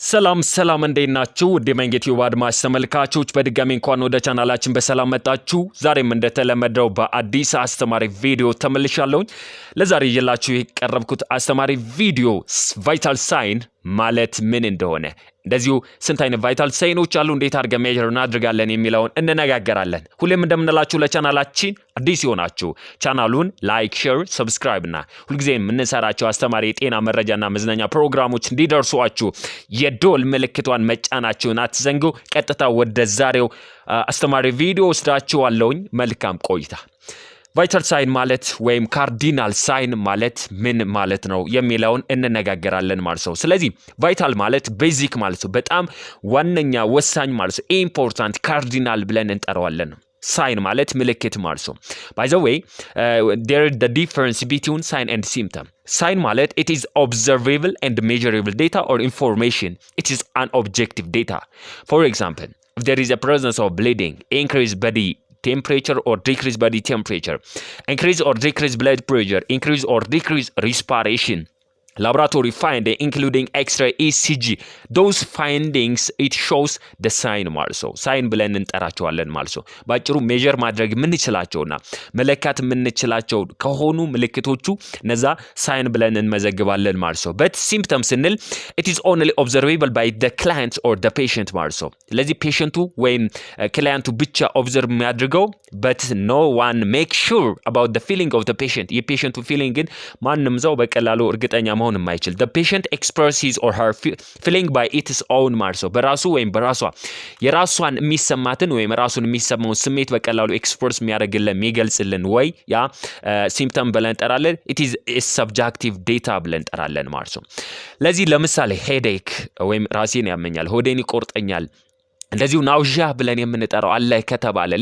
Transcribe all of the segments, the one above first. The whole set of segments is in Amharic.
ሰላም እንዴት ናችሁ? ዲመንጌት ዩብ አድማጭ ተመልካቾች በድጋሚ እንኳን ወደ ቻናላችን በሰላም መጣችሁ። ዛሬም እንደተለመደው በአዲስ አስተማሪ ቪዲዮ ተመልሻለሁ። ለዛሬ ይዤላችሁ የቀረብኩት አስተማሪ ቪዲዮ ቫይታል ሳይን ማለት ምን እንደሆነ እንደዚሁ ስንት አይነት ቫይታል ሳይኖች አሉ፣ እንዴት አድርገን ሜጀር እናድርጋለን የሚለውን እንነጋገራለን። ሁሌም እንደምንላችሁ ለቻናላችን አዲስ ይሆናችሁ ቻናሉን ላይክ፣ ሼር፣ ሰብስክራይብ እና ሁልጊዜ የምንሰራቸው አስተማሪ የጤና መረጃና መዝናኛ ፕሮግራሞች እንዲደርሷችሁ የዶል ምልክቷን መጫናችሁን አትዘንጉ። ቀጥታ ወደ ዛሬው አስተማሪ ቪዲዮ ወስዳችኋለሁኝ። መልካም ቆይታ። ቫይታል ሳይን ማለት ወይም ካርዲናል ሳይን ማለት ምን ማለት ነው የሚለውን እንነጋገራለን ማለት ነው። ስለዚህ ቫይታል ማለት ቤዚክ ማለት ነው፣ በጣም ዋነኛ ወሳኝ ማለት ነው፣ ኢምፖርታንት ካርዲናል ብለን እንጠራዋለን። ሳይን ማለት ምልክት ማለት ነው። by the way there is the difference between sign and symptom. Sign ማለት it is observable and measurable data or information. It is an objective data. For example, if there is a presence of bleeding, increased body temperature or decrease body temperature, increase or decrease blood pressure, increase or decrease respiration, laboratory finding including X-ray, ECG, those findings it shows the sign ማለት ነው። ሳይን ብለን እንጠራቸዋለን ማለት ነው። ባጭሩ ሜጀር ማድረግ የምንችላቸውና መለካት የምንችላቸው ከሆኑ ምልክቶቹ እነዛ ሳይን ብለን እንመዘግባለን ማለት ነው። but symptom ስንል it is only observable by the client or the patient ማለት ነው። ስለዚህ ፔሸንቱ ወይም ክላይንቱ ብቻ ኦብዘርቭ የሚያድርገው but no one make sure about the feeling of the patient። የፔሸንቱ ፊሊንግ ግን ማንም ሰው በቀላሉ እርግጠኛ መሆን የማይችል the patient expresses his or her feeling by its own ማለት ነው። በራሱ ወይም በራሷ የራሷን የሚሰማትን ወይም ራሱን የሚሰማውን ስሜት በቀላሉ ኤክስፕረስ የሚያደርግልን የሚገልጽልን ወይ ያ ሲምፕተም ብለን እንጠራለን። it is a subjective data ብለን እንጠራለን ማለት ነው። ለዚህ ለምሳሌ ሄዴክ ወይም ራሴን ያመኛል፣ ሆዴን ይቆርጠኛል፣ እንደዚሁ ናውዣ ብለን የምንጠራው አለ ከተባለ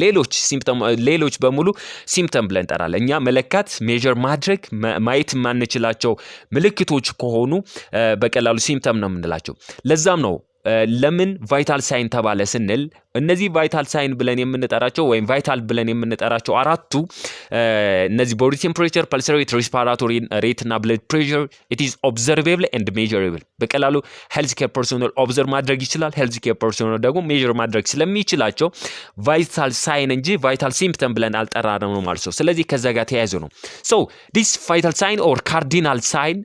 ሌሎች በሙሉ ሲምፕተም ብለን እንጠራለን። እኛ መለካት ሜጀር ማድረግ ማየት ማንችላቸው ምልክቶች ከሆኑ በቀላሉ ሲምፕተም ነው የምንላቸው። ለዛም ነው ለምን ቫይታል ሳይን ተባለ ስንል እነዚህ ቫይታል ሳይን ብለን የምንጠራቸው ወይም ቫይታል ብለን የምንጠራቸው አራቱ እነዚህ ቦዲ ቴምፕሬቸር፣ ፐልስ ሬት፣ ሬስፒራቶሪ ሬት እና ብለድ ፕሬሸር it is observable and measurable። በቀላሉ ሄልዝ ኬር ፐርሶናል ኦብዘርቭ ማድረግ ይችላል። ሄልዝ ኬር ፐርሶናል ደግሞ ሜጀር ማድረግ ስለሚችላቸው ቫይታል ሳይን እንጂ ቫይታል ሲምፕተም ብለን አልጠራነውም ማለት ነው። ስለዚህ ከዛ ጋር ተያይዞ ነው so this vital sign or cardinal sign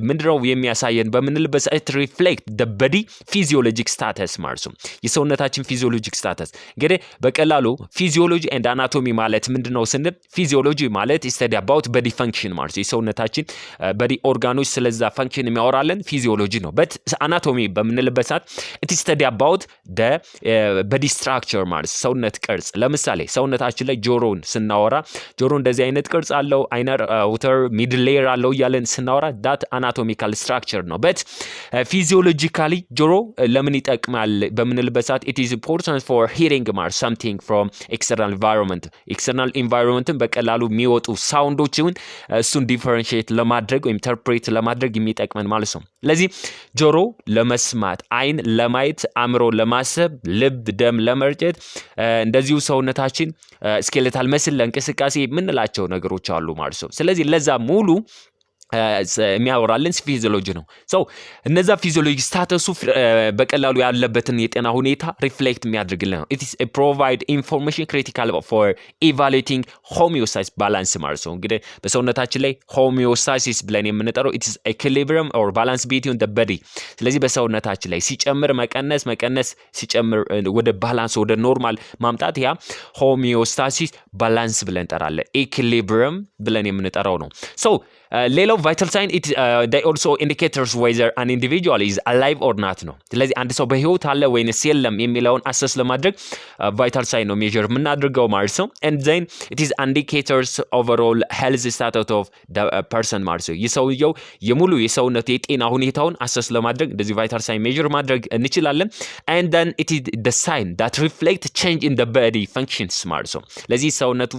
ምንድነው የሚያሳየን በምንልበት it reflect the body physiologic status ማለት ነው። የሰውነታችን ፊዚዮሎጂክ ስታተስ እንግዲህ በቀላሉ ፊዚዮሎጂ ኤንድ አናቶሚ ማለት ምንድነው ስንል ፊዚዮሎጂ ማለት ስተዲ አባውት በዲ ፈንክሽን ማለት ነው። የሰውነታችን በዲ ኦርጋኖች ስለዛ ፈንክሽን የሚያወራለን ፊዚዮሎጂ ነው። በት አናቶሚ በምንልበት ሰዓት it is study about the body structure ማለት ሰውነት ቅርጽ። ለምሳሌ ሰውነታችን ላይ ጆሮን ስናወራ ጆሮ እንደዚህ አይነት ቅርጽ አለው፣ አይነር አውተር ሚድል ሌየር አለው እያለን ስናወራ that anatomical structure ነው። በት ፊዚዮሎጂካሊ ጆሮ ለምን ይጠቅማል በምንልበት ሰዓት it is important for hearing something from external environment በቀላሉ የሚወጡ ሳውንዶችን እሱን ዲፈረንሺየት ለማድረግ ወይም ኢንተርፕሬት ለማድረግ የሚጠቅመን ማለት ነው። ለዚህ ጆሮ ለመስማት፣ አይን ለማየት፣ አእምሮ ለማሰብ፣ ልብ ደም ለመርጨት፣ እንደዚሁ ሰውነታችን ስኬሌታል መስል ለእንቅስቃሴ የምንላቸው ነገሮች አሉ ማለት ነው። ስለዚህ ለዛ ሙሉ የሚያወራልን ፊዚዮሎጂ ነው። ሶ እነዛ ፊዚዮሎጂ ስታተሱ በቀላሉ ያለበትን የጤና ሁኔታ ሪፍሌክት የሚያደርግልን ነው። it is a provide information critical for evaluating homeostasis balance ማለት ነው። እንግዲህ በሰውነታችን ላይ homeostasis ብለን የምንጠራው it is equilibrium or balance between the body። ስለዚህ በሰውነታችን ላይ ሲጨምር መቀነስ ሲጨምር ወደ ባላንስ ወደ ኖርማል ማምጣት ያ homeostasis balance ብለን እንጠራለን። equilibrium ብለን የምንጠራው ነው። ሶ ሌላው vital sign they also indicators whether an individual is alive or not ነው። ስለዚህ አንድ ሰው በህይወት አለ ወይንስ የለም የሚለውን አሰስ ለማድረግ vital sign ነው ሜጀር የምናደርገው ማለት ነው። and then it is indicators overall health status of the person ማለት ነው። የሰውየው የሙሉ የሰውነት የጤና ሁኔታውን አሰስ ለማድረግ እንደዚህ vital sign ሜጀር ማድረግ እንችላለን። and then it is the sign that reflect change in the body functions ማለት ነው። ለዚህ ሰውነቱ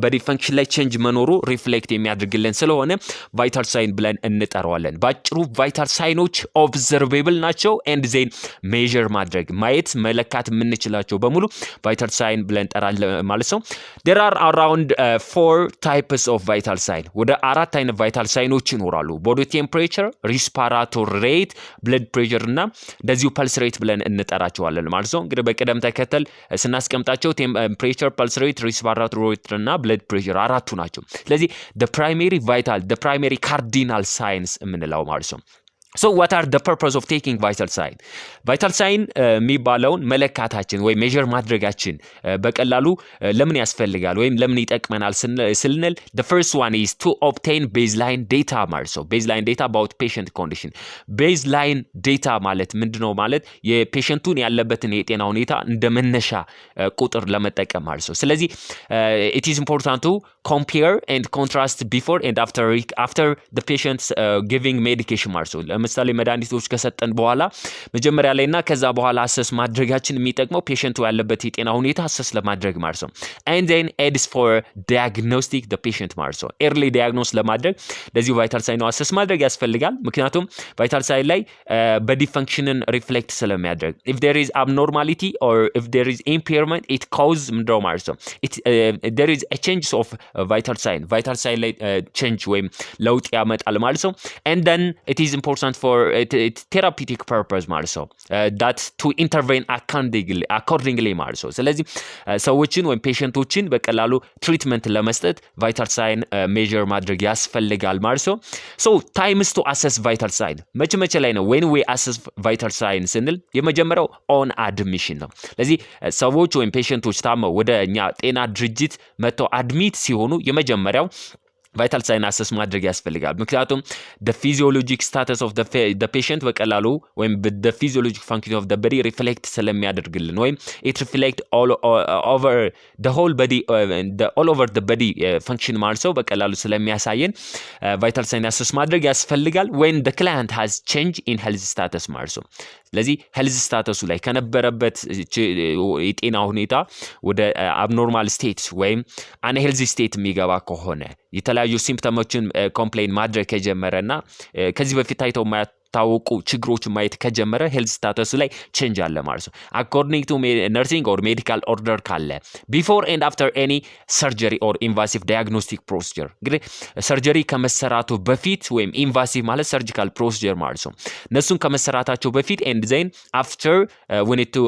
body function ላይ change መኖሩ ሪፍሌክት የሚያደርግልን ስለሆነ ቫይታል ሳይን ብለን እንጠራዋለን። ባጭሩ ቫይታል ሳይኖች ኦብዘርቬብል ናቸው ኤንድ ዜን ሜዥር ማድረግ ማየት መለካት የምንችላቸው በሙሉ ቫይታል ሳይን ብለን እንጠራለን ማለት ነው። there are around 4 types of vital sign ወደ 4 አይነት ቫይታል ሳይኖች ይኖራሉ። body temperature, respiratory rate, blood pressure እና እንደዚሁ pulse rate ብለን እንጠራቸዋለን ማለት ነው። እንግዲህ በቅደም ተከተል ስናስቀምጣቸው ቴምፕሬቸር፣ ፐልስ ሬት፣ ሪስፓራቶሪ ሬት እና ብለድ ፕሬሸር አራቱ ናቸው። ስለዚህ the primary cardinal signs የምንለው ማለት ነው። So what are the purpose of taking vital sign? vital sign የሚባለውን መለካታችን ወይ ሜዠር ማድረጋችን በቀላሉ ለምን ያስፈልጋል ወይም ለምን ይጠቅመናል ስንል the first one is to obtain baseline data ማለት ነው። baseline data about patient condition. baseline data ማለት ምንድነው ማለት የፔሸንቱን ያለበትን የጤና ሁኔታ እንደ መነሻ ቁጥር ለመጠቀም ማለት ነው። ስለዚህ it is important to compare and contrast before and after the patient's giving medication ማለት ነው። ለምሳሌ መድኃኒቶች ከሰጠን በኋላ መጀመሪያ ላይና ከዛ በኋላ አሰስ ማድረጋችን የሚጠቅመው ፔሸንቱ ያለበት የጤና ሁኔታ አሰስ ለማድረግ ማለት ነው። and then aids for diagnostic the patient ማለት ነው። early diagnose ለማድረግ ለዚህ ቫይታል ሳይን አሰስ ማድረግ ያስፈልጋል። ምክንያቱም ቫይታል ሳይን ላይ body function reflect ስለሚያደርግ if there is abnormality or if there is impairment it cause ምንድነው ማለት ነው there is a change of vital sign ላይ change ወይም ለውጥ ያመጣል ማለት ነው። and then it is important for therapeutic purpose ማለት ነው that to intervene accordingly ማለት ነው። ስለዚህ ሰዎችን ወይም ፔሸንቶችን በቀላሉ ትሪትመንት ለመስጠት ቫይታል ሳይን ሜዠር ማድረግ ያስፈልጋል ማለት ነው። so times to assess vital sign መቼ ላይ ነው when we assess vital sign ስንል የመጀመሪያው on admission ነው። ስለዚህ ሰዎች ወይም ፔሸንቶች ታመው ወደ እኛ ጤና ድርጅት መጥተው አድሚት ሲሆኑ የመጀመሪያው ቫይታል ሳይን አሰስ ማድረግ ያስፈልጋል። ምክንያቱም the physiologic status of the patient በቀላሉ ወይም the physiologic function of the body reflect ስለሚያደርግልን ወይም it reflect all over the whole body all over the body function ማለት ነው በቀላሉ ስለሚያሳየን ቫይታል ሳይን አሰስ ማድረግ ያስፈልጋል when the client has change in health status ማለት ነው። ስለዚህ ሄልዝ ስታተሱ ላይ ከነበረበት የጤና ሁኔታ ወደ አብኖርማል ስቴት ወይም አንሄልዚ ስቴት የሚገባ ከሆነ የተለያዩ ሲምፕተሞችን ኮምፕሌን ማድረግ ከጀመረና ከዚህ በፊት ታይተው ታውቁ ችግሮችን ማየት ከጀመረ ሄልዝ ስታተሱ ላይ ቼንጅ አለ ማለት ነው። አኮርዲንግ ቱ ነርሲንግ ኦር ሜዲካል ኦርደር ካለ ቢፎር ኤንድ አፍተር ኤኒ ሰርጀሪ ኦር ኢንቫሲቭ ዳያግኖስቲክ ፕሮሲጀር እንግዲህ ሰርጀሪ ከመሰራቱ በፊት ወይም ኢንቫሲቭ ማለት ሰርጂካል ፕሮሲጀር ማለት ነው። እነሱን ከመሰራታቸው በፊት ኤንድ ዜን አፍተር we need to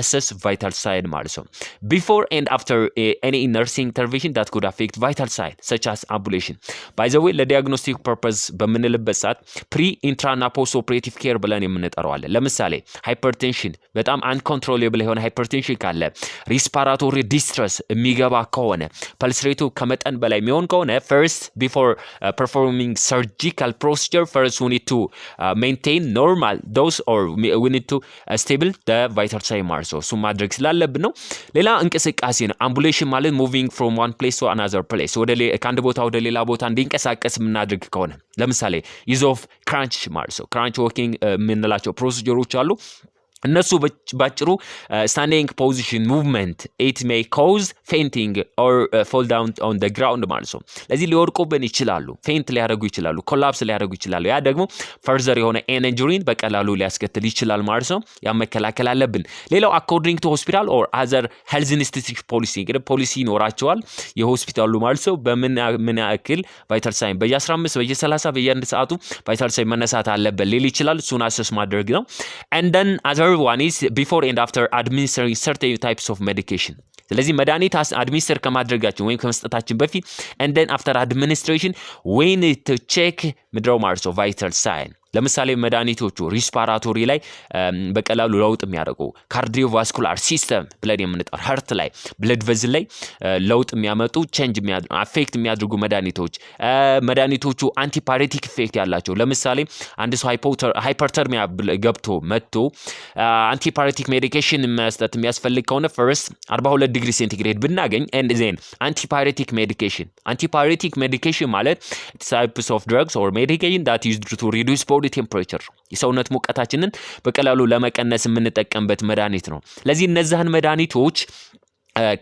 assess vital sign ማለት ነው። ቢፎር ኤንድ አፍተር ኤኒ ነርሲንግ ኢንተርቬንሽን that could affect vital sign such as ambulation by the way ለዲያግኖስቲክ ፐርፐዝ በምንልበት ሰዓት ፕሪ ኢንትራና ኦፕሬቲቭ ኬር ብለን የምንጠራዋለን። ለምሳሌ ሃይፐርቴንሽን በጣም አንኮንትሮሌብል የሆነ ሃይፐርቴንሽን ካለ፣ ሪስፓራቶሪ ዲስትረስ የሚገባ ከሆነ፣ ፐልስ ሬቱ ከመጠን በላይ የሚሆን ከሆነ first before performing surgical procedure first we need to maintain normal dose or we need to stable the vital sign ማለት ነው። እሱም ማድረግ ስላለብን ነው። ሌላ እንቅስቃሴ ነው። አምቡሌሽን ማለት moving from one place to another place ከአንድ ቦታ ወደ ሌላ ቦታ እንዲንቀሳቀስ የምናደርግ ከሆነ ለምሳሌ ዩዝ ኦፍ ክራንች ማለት ነው። ክራንች ዎኪንግ የምንላቸው ፕሮሲጀሮች አሉ። እነሱ ባጭሩ ስታንዲንግ ፖዚሽን ሙቭመንት ኢት ሜይ ኮዝ ፌንቲንግ ኦር ፎል ዳውን ኦን ዘ ግራውንድ ማለት ነው። ለዚህ ሊወድቁብን ይችላሉ፣ ፌንት ሊያደርጉ ይችላሉ፣ ኮላፕስ ሊያደርጉ ይችላሉ። ያ ደግሞ ፈርዘር የሆነ ኢንጁሪን በቀላሉ ሊያስከትል ይችላል ማለት ነው። ያ መከላከል አለብን። ሌላው አኮርዲንግ ቱ ሆስፒታል ኦር አዘር ሄልዝ ኢንስቲትዩሽን ፖሊሲ እንግዲህ ፖሊሲ ይኖራቸዋል የሆስፒታሉ ማለት ነው። በምን ያክል ቫይታል ሳይን በየ15 በየ30 በየአንድ ሰዓቱ ቫይታል ሳይን መነሳት አለበት ሊል ይችላል። እሱን አሰስ ማድረግ ነው። and then one is before and after administering certain types of medication ስለዚህ መድኃኒት አድሚኒስትር ከማድረጋችን ወይም ከመስጠታችን በፊት and then after administration we need to check ምድረው ማለት ነው vital sign ለምሳሌ መድኃኒቶቹ ሪስፓራቶሪ ላይ በቀላሉ ለውጥ የሚያደርጉ ካርዲዮቫስኩላር ሲስተም ብለን የምንጠራው ሃርት ላይ ብለድ ቬዝል ላይ ለውጥ የሚያመጡ ቼንጅ የሚያደርጉ አፌክት የሚያደርጉ መድኃኒቶቹ አንቲፓይሬቲክ ኢፌክት ያላቸው ለምሳሌ አንድ ሰው ሃይፐርተርሚያ ገብቶ መጥቶ አንቲፓይሬቲክ ሜዲኬሽን መስጠት የሚያስፈልግ ከሆነ ፈርስት 42 ዲግሪ ሴንቲግሬድ ብናገኝ and then አንቲፓይሬቲክ ሜዲኬሽን ማለት types of drugs or medication that is used to reduce body temperature የሰውነት ሙቀታችንን በቀላሉ ለመቀነስ የምንጠቀምበት መድኃኒት ነው። ለዚህ እነዛን መድኃኒቶች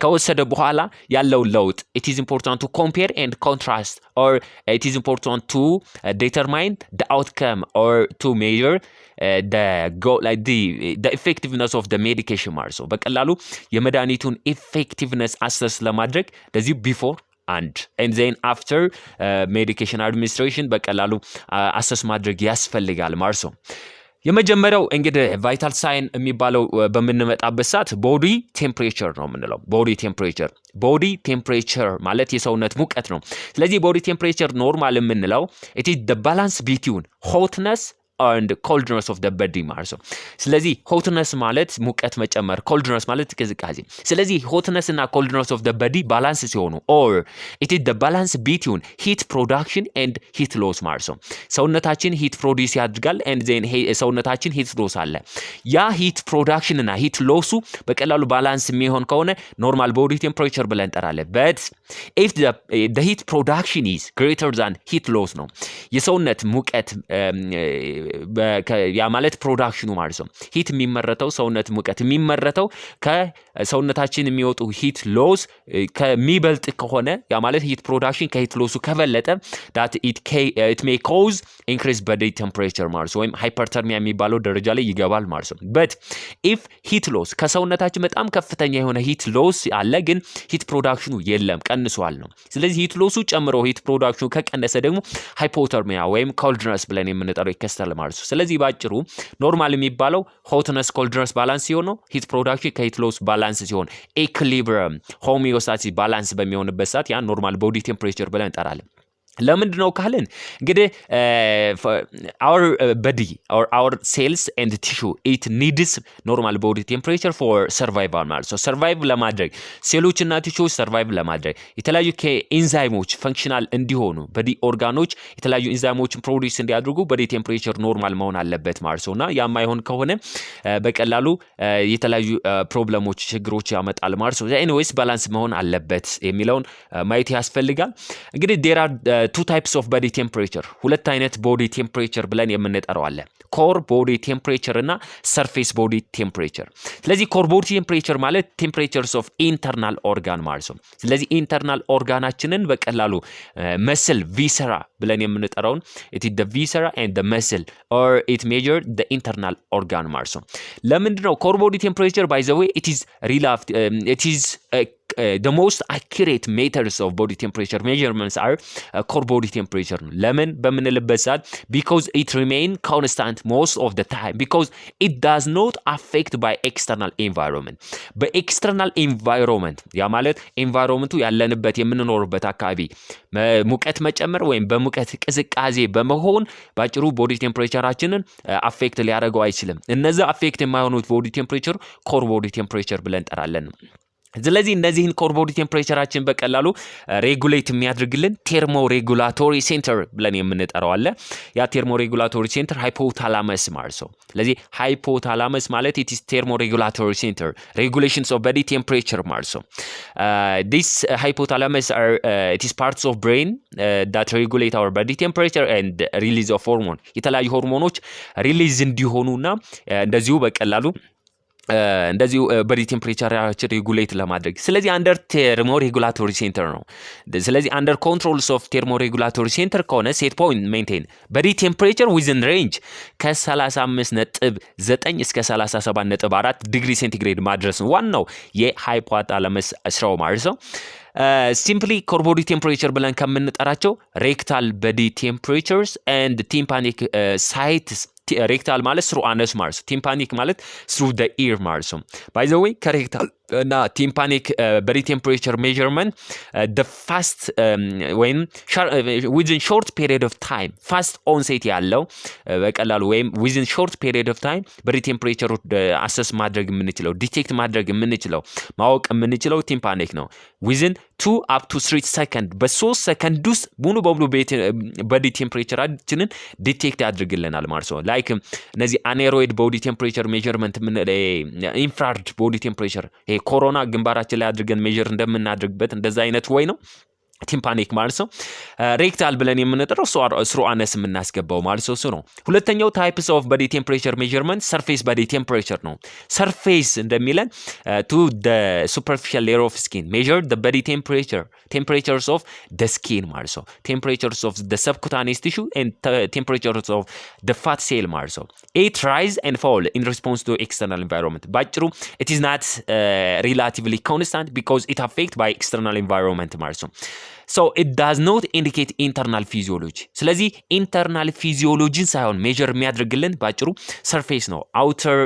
ከወሰደ በኋላ ያለው ለውጥ it is important to compare and contrast or it is important to determine the outcome or to measure the goal like the effectiveness of the medication ማለት ነው። በቀላሉ የመድኃኒቱን effectiveness assess ለማድረግ እንደዚህ before and then after medication administration በቀላሉ assess ማድረግ ያስፈልጋል ማለት ነው። የመጀመሪያው እንግዲህ ቫይታል ሳይን የሚባለው በምንመጣበት ሰዓት ቦዲ ቴምፕሬቸር ነው የምንለው። ቦዲ ቴምፕሬቸር ማለት የሰውነት ሙቀት ነው። ስለዚህ ቦዲ ቴምፕሬቸር ኖርማል የምንለው it is the balance between hotness and coldness of the body ማለት ነው። ስለዚህ hotness ማለት ሙቀት መጨመር፣ coldness ማለት ቅዝቃዜ። ስለዚህ hotness እና coldness of the body ባላንስ ሲሆኑ or it is the balance between heat production and heat loss ማለት ነው። ሰውነታችን heat produce ያድርጋል and then ሰውነታችን heat loss አለ። ያ heat production እና heat loss በቀላሉ ባላንስ የሚሆን ከሆነ normal body temperature ብለን እንጠራለን። but if the heat production is greater than heat loss ነው የሰውነት ሙቀት ያ ማለት ፕሮዳክሽኑ ማለት ነው። ሂት የሚመረተው ሰውነት ሙቀት የሚመረተው ከሰውነታችን የሚወጡ ሂት ሎስ ከሚበልጥ ከሆነ ያ ማለት ሂት ፕሮዳክሽን ከሂት ሎሱ ከበለጠ that it may cause increased body temperature ማለት ነው። ወይም ሃይፐርተርሚያ የሚባለው ደረጃ ላይ ይገባል ማለት ነው። but if heat loss ከሰውነታችን በጣም ከፍተኛ የሆነ ሂት ሎስ አለ ግን ሂት ፕሮዳክሽኑ የለም ቀንሷል ነው። ስለዚህ ሂት ሎሱ ጨምሮ ሂት ፕሮዳክሽኑ ከቀነሰ ደግሞ ሃይፖተርሚያ ወይም ኮልድነስ ብለን የምንጠራው ይከሰታል ማለት ነው። ስለዚህ ባጭሩ ኖርማል የሚባለው ሆትነስ ኮልድነስ ባላንስ ሲሆን ነው። ሂት ፕሮዳክሽን ከሂት ሎስ ባላንስ ሲሆን ኢኩሊብሪየም ሆሚዮስታሲስ ባላንስ በሚሆንበት ሰዓት ያ ኖርማል ቦዲ ቴምፕሬቸር ብለን እንጠራለን። ለምንድን ነው ካልን እንግዲህ our body or our cells and tissue it needs normal body temperature for survival ማለት ነው። ሰርቫይቭ ለማድረግ ሴሎችና ቲሹዎች ሰርቫይቭ ለማድረግ የተለያዩ ኤንዛይሞች ፈንክሽናል እንዲሆኑ በዲ ኦርጋኖች የተለያዩ ኤንዛይሞችን ፕሮዲዩስ እንዲያደርጉ በዲ ቴምፕሬቸር ኖርማል መሆን አለበት ማለት ነውና ያ ማይሆን ከሆነ በቀላሉ የተለያዩ ፕሮብለሞች ችግሮች ያመጣል ማለት ነው። ኤኒዌይስ ባላንስ መሆን አለበት የሚለውን ማየት ያስፈልጋል። እንግዲህ there are two types of body temperature ሁለት አይነት body temperature ብለን የምንጠራው አለ። core body temperature እና surface body temperature። ስለዚህ core body temperature ማለት temperatures of internal organ ማለት ነው። ስለዚህ internal organናችንን በቀላሉ muscle viscera ብለን የምንጠራውን it is the viscera and the muscle or it measure the internal organ ማለት ነው። ለምንድነው core body temperature by the way it is the most accurate methods of body temperature measurements are core body temperature ነው። ለምን በምንልበት ሰዓት because it remain constant most of the time because it does not affect by external environment በኤክስተርናል ኢንቫይሮንመንት ያ ማለት ኢንቫይሮንመንቱ ያለንበት የምንኖርበት አካባቢ ሙቀት መጨመር ወይም በሙቀት ቅዝቃዜ በመሆን ባጭሩ ቦዲ ቴምፕሬቸራችንን አፌክት ሊያደርገው አይችልም። እነዛ አፌክት የማይሆኑት ቦዲ ቴምፕሬቸር ኮር ቦዲ ቴምፕሬቸር ብለን እንጠራለን። ስለዚህ እነዚህን ኮር ቦዲ ቴምፕሬቸራችን በቀላሉ ሬጉሌት የሚያደርግልን ቴርሞ ሬጉላቶሪ ሴንተር ብለን የምንጠራው አለ። ያ ቴርሞ ሬጉላቶሪ ሴንተር ሃይፖታላመስ ማለት ነው። ስለዚህ ሃይፖታላመስ ማለት it is thermoregulatory center regulations of body temperature ማለት ነው። this hypothalamus are it is parts of brain that regulate our body temperature and release of hormone የተለያዩ ሆርሞኖች ሪሊዝ እንዲሆኑና እንደዚሁ በቀላሉ እንደዚሁ በዲ ቴምፕሬቸራችን ሬጉሌት ለማድረግ ስለዚህ አንደር ቴርሞ ሬጉላቶሪ ሴንተር ነው። ስለዚህ አንደር ኮንትሮልስ ኦፍ ቴርሞ ሬጉላቶሪ ሴንተር ከሆነ ሴት ፖይንት ሜንቴን በዲ ቴምፕሬቸር ዊዝን ሬንጅ ከ35.9 እስከ 37.4 ዲግሪ ሴንቲግሬድ ማድረስ ነው ዋናው የሃይፖታላመስ ስራው ማለት ነው። ሲምፕሊ ኮር ቦዲ ቴምፕሬቸር ብለን ከምንጠራቸው ሬክታል ቦዲ ቴምፕሬቸርስ ኤንድ ቲምፓኒክ ሳይትስ ሬክታል ማለት ስሩ አነስ ማለት ቲምፓኒክ ማለት ስሩ the ear ማለት ነው። ባይ ዘ ዌይ ከሬክታል እና ቲምፓኒክ ቦዲ ቴምፕሬቸር ሜዠርመንት the fast ወይም within short period of time fast onset ያለው በቀላሉ ወይም within short period of time ቦዲ ቴምፕሬቸር አሰስ ማድረግ የምንችለው ዲቴክት ማድረግ የምንችለው ማወቅ የምንችለው ቲምፓኒክ ነው። within 2 up to 3 ሰከንድ በ3 ሰከንድ ውስጥ ሙሉ በሙሉ ቦዲ ቴምፕሬቸራችንን ዲቴክት ያድርግልናል ማለት ነው። ላይክ እነዚህ አኔሮይድ ቦዲ ቴምፕሬቸር ሜዠርመንት ምን ኢንፍራሬድ ቦዲ ቴምፕሬቸር ኮሮና ግንባራችን ላይ አድርገን ሜዠር እንደምናድርግበት እንደዛ አይነት ወይ ነው። ቲምፓኒክ ማለት ነው። ሬክታል ብለን የምንጠራው ስሩ አነስ የምናስገባው ማለት ነው። እሱ ነው። ሁለተኛው ታይፕስ ኦፍ ቦዲ ቴምፕሬቸር ሜዠርመንት ሰርፌስ ቦዲ ቴምፕሬቸር ነው። ሰርፌስ እንደሚለን ቱ ዘ ሱፐርፊሻል ሌየር ኦፍ ስኪን ሜዠር ዘ ቦዲ ቴምፕሬቸርስ ኦፍ ዘ ስኪን ማለት ነው። ቴምፕሬቸርስ ኦፍ ዘ ሰብኩታኒየስ ቲሹ ኤንድ ቴምፕሬቸርስ ኦፍ ዘ ፋት ሴል ማለት ነው። ኢት ራይዝ ኤንድ ፎል ኢን ሪስፖንስ ቱ ኤክስተርናል ኤንቫይሮንመንት። ባጭሩ ኢት ኢዝ ናት ሪላቲቭሊ ኮንስታንት ቢኮዝ ኢት አፌክት ባይ ኤክስተርናል ኤንቫይሮንመንት ማለት ነው። So it does not indicate internal physiology. ስለዚህ ኢንተርናል ፊዚዮሎጂን ሳይሆን ሜጀር የሚያደርግልን ባጭሩ ሰርፌስ ነው። አውተር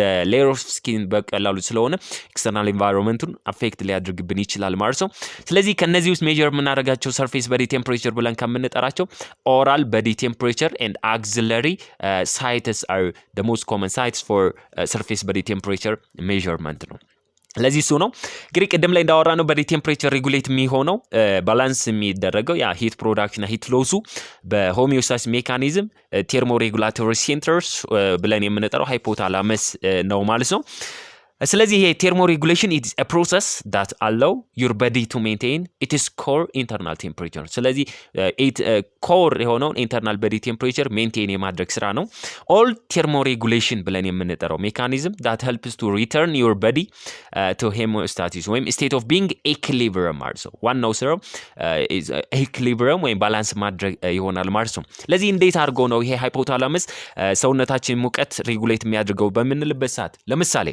the layer of skin በቀላሉ ስለሆነ ኤክስተርናል ኤንቫይሮንመንቱን አፌክት ሊያደርግብን ይችላል ማለት ነው። ስለዚህ ከነዚህ ውስጥ ሜጀር የምናደርጋቸው ሰርፌስ ቦዲ ቴምፕሬቸር ብለን ከምንጠራቸው ኦራል ቦዲ ቴምፕሬቸር and auxiliary sites are the most common sites for surface body temperature measurement ነው። ለዚህ እሱ ነው እንግዲህ ቅድም ላይ እንዳወራ ነው ቦዲ ቴምፕሬቸር ሬጉሌት የሚሆነው ባላንስ የሚደረገው ያ ሂት ፕሮዳክሽን ሂት ሎሱ በሆሚዮስታሲስ ሜካኒዝም ቴርሞ ሬጉላቶሪ ሴንተርስ ብለን የምንጠራው ሃይፖታላመስ ነው ማለት ነው። ስለዚህ ይሄ ቴርሞ ሬጉሌሽን ኢዝ አ ፕሮሰስ ዳት አለው ዩር ቦዲ ቱ ሜንቴን ኢትስ ኮር ኢንተርናል ቴምፕሬቸር። ስለዚህ ኮር የሆነውን ኢንተርናል ቦዲ ቴምፕሬቸር ሜንቴን የማድረግ ስራ ነው። ኦል ቴርሞ ሬጉሌሽን ብለን የምንጠራው ሜካኒዝም ዳት ሄልፕስ ቱ ሪተርን ዩር ቦዲ ቱ ሆሚዮስታሲስ ወይም ስቴት ኦፍ ቢንግ ኢኩሊብሪየም ማለት ነው። ዋናው ስራው ኢኩሊብሪየም ወይም ባላንስ ማድረግ ይሆናል ማለት ነው። ለዚህ እንዴት አድርጎ ነው ይሄ ሃይፖታላመስ ሰውነታችን ሙቀት ሬጉሌት የሚያደርገው በምንልበት ሰዓት ለምሳሌ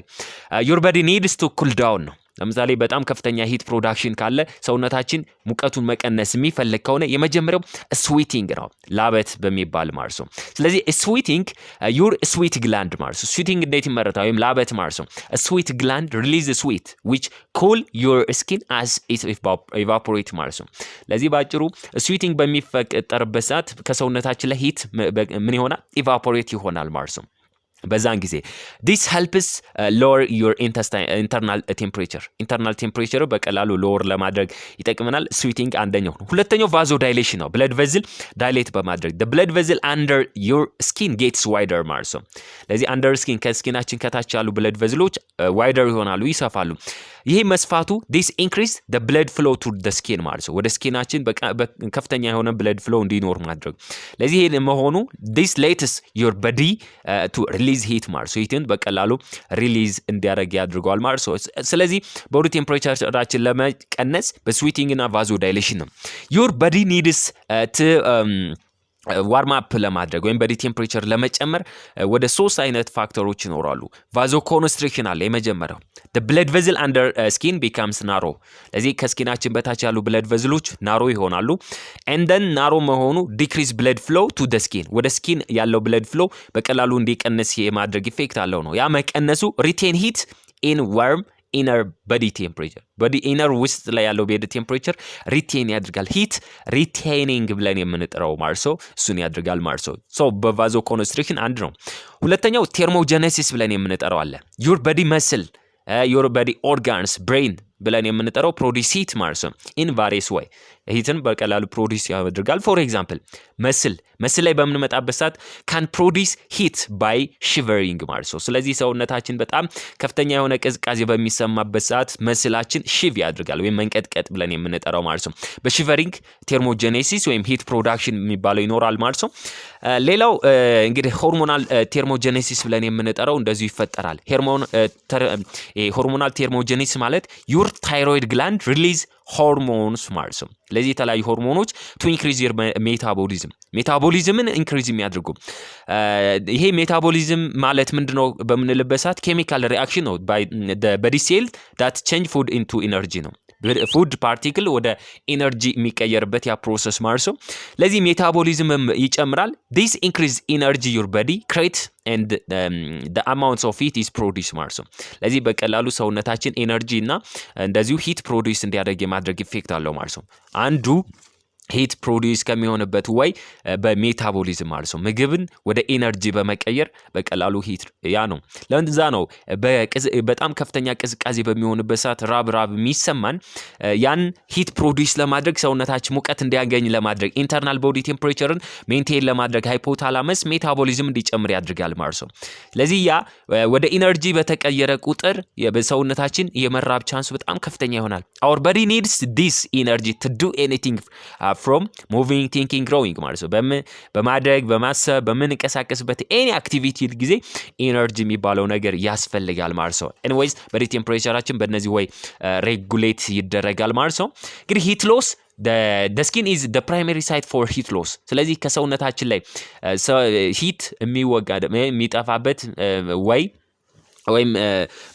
your body needs to cool down ነው። ለምሳሌ በጣም ከፍተኛ ሂት ፕሮዳክሽን ካለ ሰውነታችን ሙቀቱን መቀነስ የሚፈልግ ከሆነ የመጀመሪያው ስዊቲንግ ነው፣ ላበት በሚባል ማለት ነው። ስለዚህ ስዊቲንግ ዩር ስዊት ግላንድ ማለት ነው። ስዊቲንግ እንዴት ይመረታል? ወይም ላበት ማለት ነው። ስዊት ግላንድ ሪሊዝ ስዊት which cool your skin as it evaporate ማለት ነው። ለዚህ ባጭሩ ስዊቲንግ በሚፈጠርበት ሰዓት ከሰውነታችን ላይ ሂት ምን ይሆናል? ኢቫፖሬት ይሆናል ማለት ነው። በዛን ጊዜ this helps lower your internal temperature በቀላሉ lower ለማድረግ ይጠቅመናል። ስዊቲንግ አንደኛው ነው። ሁለተኛው ቫዞ ዳይሌሽን ነው። ብለድ ቬዝል ዳይሌት በማድረግ the blood vessel under your skin gets wider ማለት ነው። ለዚህ under skin ከስኪናችን ከታች ያሉ ብለድ ቬዝሎች ዋይደር ይሆናሉ፣ ይሰፋሉ። ይሄ መስፋቱ this increase the blood flow to the skin ማለት ነው። ወደ ስኪናችን ከፍተኛ የሆነ blood flow እንዲኖር ማድረግ። ለዚህ ይሄ መሆኑ this lets your body to release ሂት ማለት ነው። ሂትን በቀላሉ ሪሊዝ እንዲያደርግ ያድርገዋል ማለት ነው። ስለዚህ ቦዲ ቴምፕሬቸራችን ለመቀነስ በስዊቲንግ እና ቫዞ ዳይሌሽን ነው። ዩር ቦዲ ኒድስ ቱ ዋርም አፕ ለማድረግ ወይም ቦዲ ቴምፕሬቸር ለመጨመር ወደ 3 አይነት ፋክተሮች ይኖራሉ። ቫዞ ኮንስትሪክሽን አለ የመጀመሪያው። the blood vessel under skin becomes narrow። ለዚህ ከስኪናችን በታች ያሉ ብለድ ቬዝሎች ናሮ ይሆናሉ። and then ናሮ መሆኑ decrease blood flow to the skin። ወደ ስኪን ያለው ብለድ ፍሎ በቀላሉ እንዲቀንስ የማድረግ ኢፌክት አለው ነው። ያ መቀነሱ retain heat in warm inner body temperature body inner ውስጥ ላይ ያለው body temperature retain ያድርጋል። ሂት retaining ብለን የምንጠራው ማለት ነው እሱን ያድርጋል ማለት ነው። ሶ በቫዞ ኮንስትሪክሽን አንድ ነው። ሁለተኛው ቴርሞጀኔሲስ ብለን የምንጠራው አለ። your body muscle your body organs brain ብለን የምንጠራው ፕሮዲስ ሂት ማለት ነው in various way። ሂትን በቀላሉ ፕሮዲስ ያደርጋል። ፎር ኤግዛምፕል መስል ላይ በምንመጣበት ሰዓት ካን ፕሮዲስ ሂት ባይ ሺቨሪንግ ማለት ነው። ስለዚህ ሰውነታችን በጣም ከፍተኛ የሆነ ቅዝቃዜ በሚሰማበት ሰዓት መስላችን ሺቭ ያደርጋል ወይም መንቀጥቀጥ ብለን የምንጠራው ማለት ነው። በሺቨሪንግ ቴርሞጀኔሲስ ወይም ሂት ፕሮዳክሽን የሚባለው ይኖራል ማለት ነው። ሌላው እንግዲህ ሆርሞናል ቴርሞጀኔሲስ ብለን የምንጠራው እንደዚሁ ይፈጠራል። ሆርሞናል ቴርሞጀኔሲስ ማለት ዩር ታይሮይድ ግላንድ ሪሊዝ ሆርሞንስ ማለት ነው። ለዚህ የተለያዩ ሆርሞኖች ቱ ኢንክሪዝ ዩር ሜታቦሊዝምን ኢንክሪዝ የሚያደርጉ ይሄ ሜታቦሊዝም ማለት ምንድነው በምንልበት ሰዓት ኬሚካል ሪአክሽን ነው በዲ ሴል ዳት ቼንጅ ፉድ ኢንቱ ኢነርጂ ነው። ፉድ ፓርቲክል ወደ ኢነርጂ የሚቀየርበት ያ ፕሮሰስ ማለት ነው። ለዚህ ሜታቦሊዝም ይጨምራል። this increase energy your body create and the amounts of heat is produced ማለት ነው። ለዚህ በቀላሉ ሰውነታችን ኤነርጂ እና እንደዚሁ ሂት ፕሮዲዩስ እንዲያደርግ የማድረግ ኢፌክት አለው ማለት ነው። አንዱ ሂት ፕሮዲዩስ ከሚሆንበት ወይ በሜታቦሊዝም ማለት ነው ምግብን ወደ ኤነርጂ በመቀየር በቀላሉ ሂት ያ ነው። ለዛ ነው በጣም ከፍተኛ ቅዝቃዜ በሚሆንበት ሰዓት ራብ የሚሰማን ያን ሂት ፕሮዲዩስ ለማድረግ ሰውነታችን ሙቀት እንዲያገኝ ለማድረግ ኢንተርናል ቦዲ ቴምፕሬቸርን ሜንቴን ለማድረግ ሃይፖታላመስ ሜታቦሊዝም እንዲጨምር ያድርጋል ማለት ነው። ስለዚህ ያ ወደ ኢነርጂ በተቀየረ ቁጥር በሰውነታችን የመራብ ቻንሱ በጣም ከፍተኛ ይሆናል። our body needs this energy to do anything from moving thinking growing ማለት ነው። በማድረግ በማሰብ በምንቀሳቀስበት ኤኒ አክቲቪቲ ጊዜ ኤነርጂ የሚባለው ነገር ያስፈልጋል ማለት ነው። ኤኒዌይስ በዲ ቴምፕሬቸራችን በእነዚህ ወይ ሬጉሌት ይደረጋል ማለት ነው። እንግዲህ ሂት ሎስ the skin is the primary site for heat loss ስለዚህ ከሰውነታችን ላይ ሂት የሚጠፋበት ወይ ወይም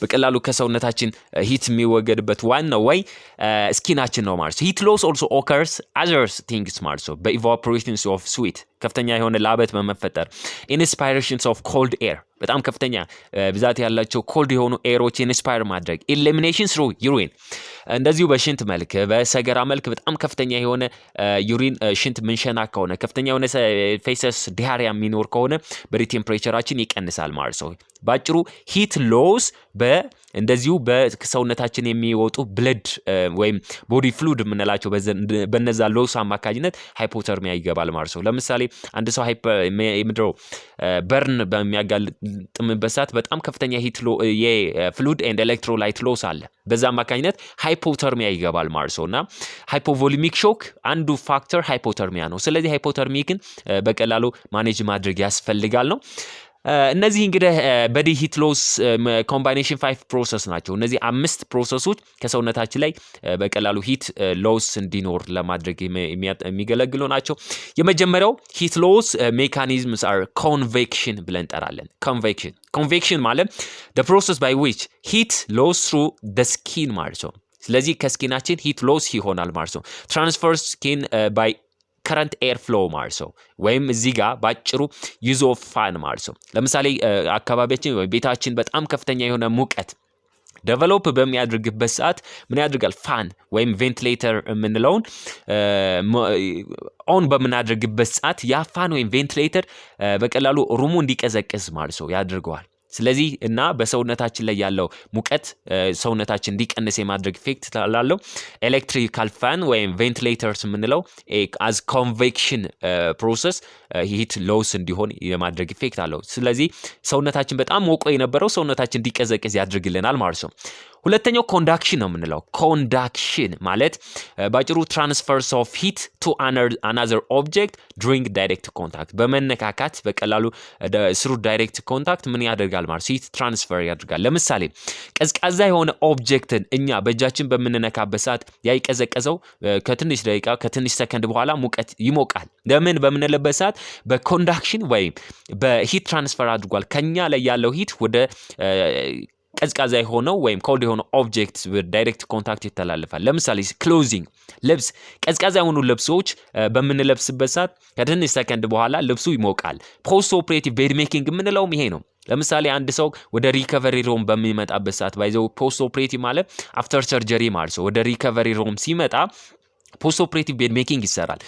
በቀላሉ ከሰውነታችን ሂት የሚወገድበት ዋናው ወይ ስኪናችን ነው ማለት ነው። ሂት ሎስ also occurs other things ማለት ነው በኢቫፖሬሽን ኦፍ ስዊት ከፍተኛ የሆነ ላበት በመፈጠር ኢንስፓይሬሽንስ ኦፍ ኮልድ ኤር በጣም ከፍተኛ ብዛት ያላቸው ኮልድ የሆኑ ኤሮች ኢንስፓየር ማድረግ ኤሊሚኔሽን ስሩ ዩሪን እንደዚሁ በሽንት መልክ በሰገራ መልክ በጣም ከፍተኛ የሆነ ዩሪን ሽንት ምንሸና ከሆነ ከፍተኛ የሆነ ፌሰስ ዲያሪያ የሚኖር ከሆነ በዲ ቴምፕሬቸራችን ይቀንሳል ማለት ነው። ባጭሩ ሂት ሎስ እንደዚሁ በሰውነታችን የሚወጡ ብለድ ወይም ቦዲ ፍሉድ የምንላቸው በነዛ ሎስ አማካኝነት ሃይፖተርሚያ ይገባል ማለት ነው። ለምሳሌ አንድ ሰው ምድረው በርን በሚያጋጥምበት ሰዓት በጣም ከፍተኛ ሂት የፍሉድ ኤንድ ኤሌክትሮላይት ሎስ አለ። በዛ አማካኝነት ሃይፖተርሚያ ይገባል ማለት ነውና ሃይፖቮሊሚክ ሾክ አንዱ ፋክተር ሃይፖተርሚያ ነው። ስለዚህ ሃይፖተርሚክን በቀላሉ ማኔጅ ማድረግ ያስፈልጋል ነው። እነዚህ እንግዲህ በዲ ሂት ሎስ ኮምባይኔሽን 5 ፕሮሰስ ናቸው። እነዚህ 5 ፕሮሰሶች ከሰውነታችን ላይ በቀላሉ ሂት ሎስ እንዲኖር ለማድረግ የሚገለግሉ ናቸው። የመጀመሪያው ሂት ሎስ ሜካኒዝምስ አር ኮንቬክሽን ብለን እንጠራለን። ኮንቬክሽን ማለት the process by which heat loss through the skin ማለት ነው። ስለዚህ ከስኪናችን ሂት ሎስ ይሆናል ማለት ነው። ትራንስፈር ስኪን by current air flow ማለት ነው። ወይም እዚህ ጋር ባጭሩ ዩዝ ኦፍ ፋን ማለት ነው። ለምሳሌ አካባቢያችን ወይ ቤታችን በጣም ከፍተኛ የሆነ ሙቀት ዴቨሎፕ በሚያደርግበት ሰዓት ምን ያደርጋል? ፋን ወይም ቬንቲሌተር የምንለውን ኦን በምናደርግበት ሰዓት ያ ፋን ወይም ቬንቲሌተር በቀላሉ ሩሙ እንዲቀዘቅዝ ማለት ነው ያደርገዋል። ስለዚህ እና በሰውነታችን ላይ ያለው ሙቀት ሰውነታችን እንዲቀንስ የማድረግ ኢፌክት ስላለው ኤሌክትሪካል ፋን ወይም ቬንቲሌተርስ የምንለው as convection process ሂት ሎስ እንዲሆን የማድረግ ኢፌክት አለው። ስለዚህ ሰውነታችን በጣም ሞቆ የነበረው ሰውነታችን እንዲቀዘቅዝ ያደርግልናል ማለት ነው። ሁለተኛው ኮንዳክሽን ነው የምንለው። ኮንዳክሽን ማለት ባጭሩ ትራንስፈርስ ኦፍ ሂት ቱ አናዘር ኦብጀክት ዱሪንግ ዳይሬክት ኮንታክት በመነካካት በቀላሉ ስሩ ዳይሬክት ኮንታክት ምን ያደርጋል ማለት ሂት ትራንስፈር ያደርጋል። ለምሳሌ ቀዝቃዛ የሆነ ኦብጀክትን እኛ በእጃችን በምንነካበት ሰዓት ያ ይቀዘቀዘው ከትንሽ ደቂቃ ከትንሽ ሰከንድ በኋላ ሙቀት ይሞቃል። ለምን በምንለበት ሰዓት በኮንዳክሽን ወይም በሂት ትራንስፈር አድርጓል። ከኛ ላይ ያለው ሂት ወደ ቀዝቃዛ የሆነው ወይም ኮልድ የሆነው ኦብጀክት በዳይሬክት ኮንታክት ይተላለፋል። ለምሳሌ ክሎዚንግ ልብስ ቀዝቃዛ የሆኑ ልብሶች በምንለብስበት ሰዓት ከትንሽ ሰከንድ በኋላ ልብሱ ይሞቃል። ፖስት ኦፕሬቲቭ ቤድ ሜኪንግ የምንለውም ይሄ ነው። ለምሳሌ አንድ ሰው ወደ ሪከቨሪ ሮም በሚመጣበት ሰዓት ባይዘው ፖስት ኦፕሬቲቭ ማለት አፍተር ሰርጀሪ ማለት ነው። ወደ ሪከቨሪ ሮም ሲመጣ ፖስት ኦፕሬቲቭ ቤድ ሜኪንግ ይሰራል።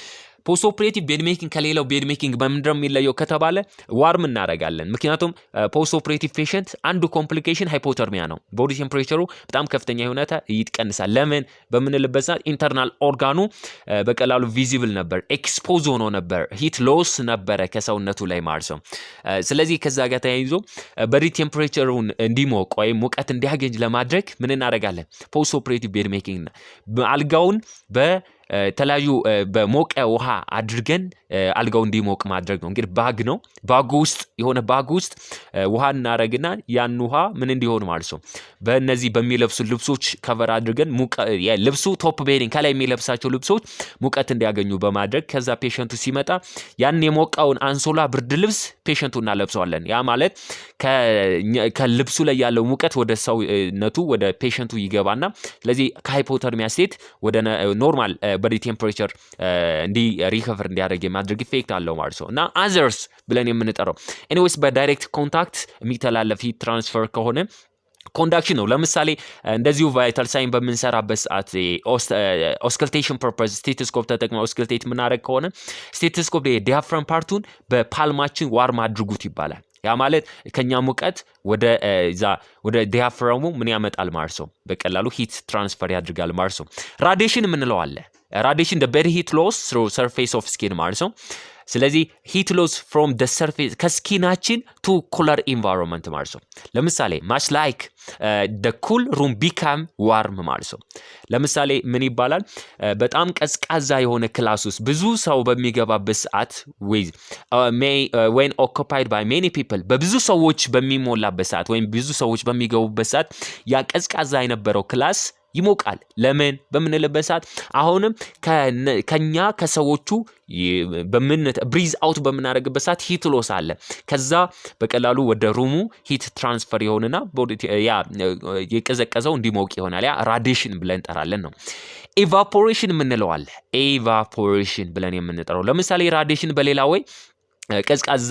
ፖስት ኦፕሬቲቭ ቤድ ሜኪንግ ከሌላው ቤድ ሜኪንግ በምንድነው የሚለየው ከተባለ ዋርም እናደርጋለን። ምክንያቱም ፖስት ኦፕሬቲቭ ፔሸንት አንዱ ኮምፕሊኬሽን ሃይፖተርሚያ ነው። ቦዲ ቴምፕሬቸሩ በጣም ከፍተኛ የሆነታ ይቀንሳል። ለምን በምንልበት ሰዓት ኢንተርናል ኦርጋኑ በቀላሉ ቪዚብል ነበር፣ ኤክስፖዝ ሆኖ ነበር፣ ሂት ሎስ ነበረ ከሰውነቱ ላይ ማለት ነው። ስለዚህ ከዛ ጋር ተያይዞ ቦዲ ቴምፕሬቸሩን እንዲሞቅ ወይም ሙቀት እንዲያገኝ ለማድረግ ምን እናደርጋለን? ፖስት ኦፕሬቲቭ ቤድ ሜኪንግ አልጋውን ተላዩ በሞቀ ውሃ አድርገን አልጋው እንዲሞቅ ማድረግ ነው። እንግዲህ ባግ ነው። ባግ ውስጥ ውሃ እናረግና ያን ውሃ ምን እንዲሆን ማለት ነው በእነዚህ በሚለብሱ ልብሶች ከቨር አድርገን ልብሱ ቶፕ ቤዲንግ ከላይ የሚለብሳቸው ልብሶች ሙቀት እንዲያገኙ በማድረግ ከዛ ፔሸንቱ ሲመጣ ያን የሞቀውን አንሶላ ብርድ ልብስ ፔሸንቱ እናለብሰዋለን። ያ ማለት ከልብሱ ላይ ያለው ሙቀት ወደ ሰውነቱ ወደ ፔሸንቱ ይገባና ስለዚህ ከሃይፖተርሚያ ስቴት ወደ ኖርማል ቦዲ ቴምፕሬቸር እንዲ ሪከቨር እንዲያደርግ የማድረግ ኢፌክት አለው ማለት ነው። እና አዘርስ ብለን የምንጠራው ኤኒዌይስ በዳይሬክት ኮንታክት የሚተላለፍ ሂት ትራንስፈር ከሆነ ኮንዳክሽን ነው። ለምሳሌ እንደዚሁ ቫይታል ሳይን በምንሰራበት ሰዓት ኦስከልቴሽን ፐርፐዝ ስቴቶስኮፕ ተጠቅመን ኦስከልቴት የምናደርግ ከሆነ ስቴቶስኮፕ ዲያፍራም ፓርቱን በፓልማችን ዋርም አድርጉት ይባላል። ያ ማለት ከኛ ሙቀት ወደ ዲያፍራሙ ምን ያመጣል ማለት ነው፣ በቀላሉ ሂት ትራንስፈር ያድርጋል ማለት ነው። ራዲዬሽን የምንለው አለ። ራዲዬሽን the body heat loss through surface of skin ማለት ነው። ስለዚህ ሂት ሎስ ፍሮም ደ ሰርፌስ ከስኪናችን ቱ ኩለር ኢንቫይሮንመንት ማለት ነው። ለምሳሌ ማች ላይክ ደ ኩል ሩም ቢካም ዋርም ማለት ነው። ለምሳሌ ምን ይባላል? በጣም ቀዝቃዛ የሆነ ክላስ ውስጥ ብዙ ሰው በሚገባበት ሰዓት when occupied by many people በብዙ ሰዎች በሚሞላበት ሰዓት ወይም ብዙ ሰዎች በሚገቡበት ሰዓት ያ ቀዝቃዛ የነበረው ክላስ ይሞቃል። ለምን በምንልበት ሰዓት አሁንም ከኛ ከሰዎቹ ብሪዝ አውት በምናደርግበት ሰዓት ሂት ሎስ አለ። ከዛ በቀላሉ ወደ ሩሙ ሂት ትራንስፈር ይሆንና ያ የቀዘቀዘው እንዲሞቅ ይሆናል። ያ ራዲዬሽን ብለን እንጠራለን ነው። ኤቫፖሬሽን የምንለው አለ። ኤቫፖሬሽን ብለን የምንጠራው ለምሳሌ ራዲዬሽን በሌላ ወይ ቀዝቃዛ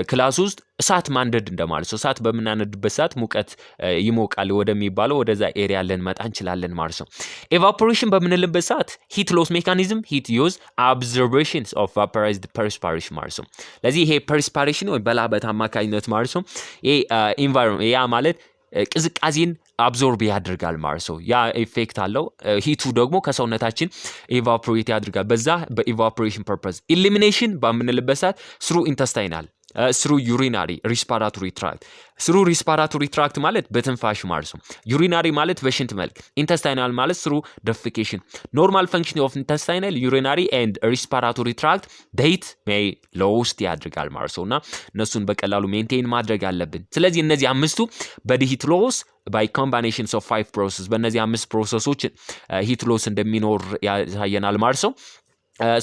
ክላስ ውስጥ እሳት ማንደድ እንደማለት ነው። እሳት በምናነድበት ሰዓት ሙቀት ይሞቃል ወደሚባለው ወደዛ ኤሪያ ልንመጣ እንችላለን ማለት ነው። ኤቫፖሬሽን በምንልበት ሰዓት ሂት ሎስ ሜካኒዝም ሂት ዩዝ አብዞርፕሽንስ ኦፍ ቫፖራይዝድ ፐርስፓሬሽን ማለት ነው። ለዚህ ይሄ ፐርስፓሬሽን ወይ በላበት አማካኝነት ማለት ነው። ይሄ ኢንቫይሮንመንት ያ ማለት ቅዝቃዜን አብዞርብ ያደርጋል ማለት ነው። ያ ኢፌክት አለው። ሂቱ ደግሞ ከሰውነታችን ኤቫፖሬት ያደርጋል። በዛ በኤቫፖሬሽን ፐርፐዝ ኢሊሚኔሽን በምንልበት ሰዓት ስሩ ኢንተስታይናል ስሩ ዩሪናሪ ሪስፓራቶሪ ትራክት ስሩ ሪስፓራቶሪ ትራክት ማለት በትንፋሽ ማለት ነው። ዩሪናሪ ማለት በሽንት መልክ፣ ኢንተስታይናል ማለት ስሩ ደፊኬሽን። ኖርማል ፈንክሽን ኦፍ ኢንተስታይናል ዩሪናሪ ኤንድ ሪስፓራቶሪ ትራክት ሂት ሜይ ሎስት ያድርጋል ማለት ነው እና እነሱን በቀላሉ ሜንቴን ማድረግ አለብን። ስለዚህ እነዚህ አምስቱ በሂት ሎስ ባይ ኮምባይኔሽንስ ኦፍ 5 ፕሮሰስ በእነዚህ 5 ፕሮሰሶች ሂት ሎስ እንደሚኖር ያሳየናል ማለት ነው።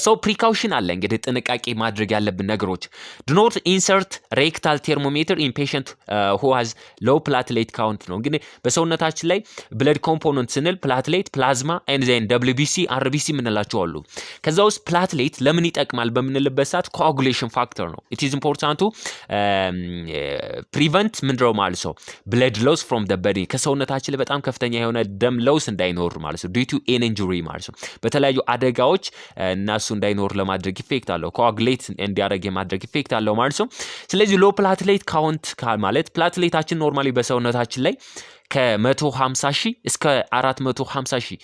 ሶ ፕሪካውሽን አለ እንግዲህ ጥንቃቄ ማድረግ ያለብን ነገሮች ዱ ኖት ኢንሰርት ሬክታል ቴርሞሜትር ኢን ፔሸንት ሁ ሃዝ ሎው ፕላትሌት ካውንት ነው። እንግዲህ በሰውነታችን ላይ ብለድ ኮምፖነንት ስንል ፕላትሌት፣ ፕላዝማ ኤንድ ዜን ደብሊውቢሲ አርቢሲ የምንላቸው አሉ። ከዛ ውስጥ ፕላትሌት ለምን ይጠቅማል በምንልበት ሰዓት ኮአጉሌሽን ፋክተር ነው። ኢት ኢዝ ኢምፖርታንት ቱ ፕሪቨንት ምንድነው ማለት ነው ብለድ ሎስ ፍሮም ደ ቦዲ ከሰውነታችን ላይ በጣም ከፍተኛ የሆነ ደም ሎስ እንዳይኖር ማለት ነው ዲዩ ቱ ኤን ኢንጁሪ ማለት ነው በተለያዩ አደጋዎች እናሱ እንዳይኖር ለማድረግ ኢፌክት አለው። ኮአጉሌት እንዲያደርግ የማድረግ ኢፌክት አለው ማለት ነው። ስለዚህ ሎ ፕላትሌት ካውንት ማለት ፕላትሌታችን ኖርማሊ በሰውነታችን ላይ ከ150 ሺህ እስከ 450 ሺህ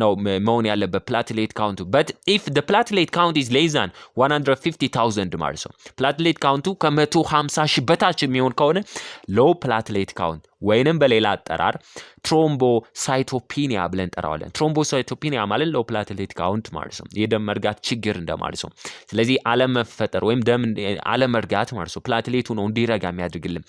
ነው መሆን ያለበት ፕላትሌት ካውንቱ። but if the platelet count is less than 150,000 ማለት ነው ፕላትሌት ካውንቱ ከ150 ሺህ በታች የሚሆን ከሆነ ሎ ፕላትሌት ካውንት ወይንም በሌላ አጠራር ትሮምቦሳይቶፒኒያ ብለን እንጠራዋለን። ትሮምቦሳይቶፒኒያ ማለት ሎ ፕላትሌት ካውንት ማለት ነው የደም መርጋት ችግር እንደማለት ነው። ስለዚህ አለመፈጠር ወይም ደም አለመርጋት ማለት ነው ፕላትሌቱ ነው እንዲረጋ የሚያደርግልን።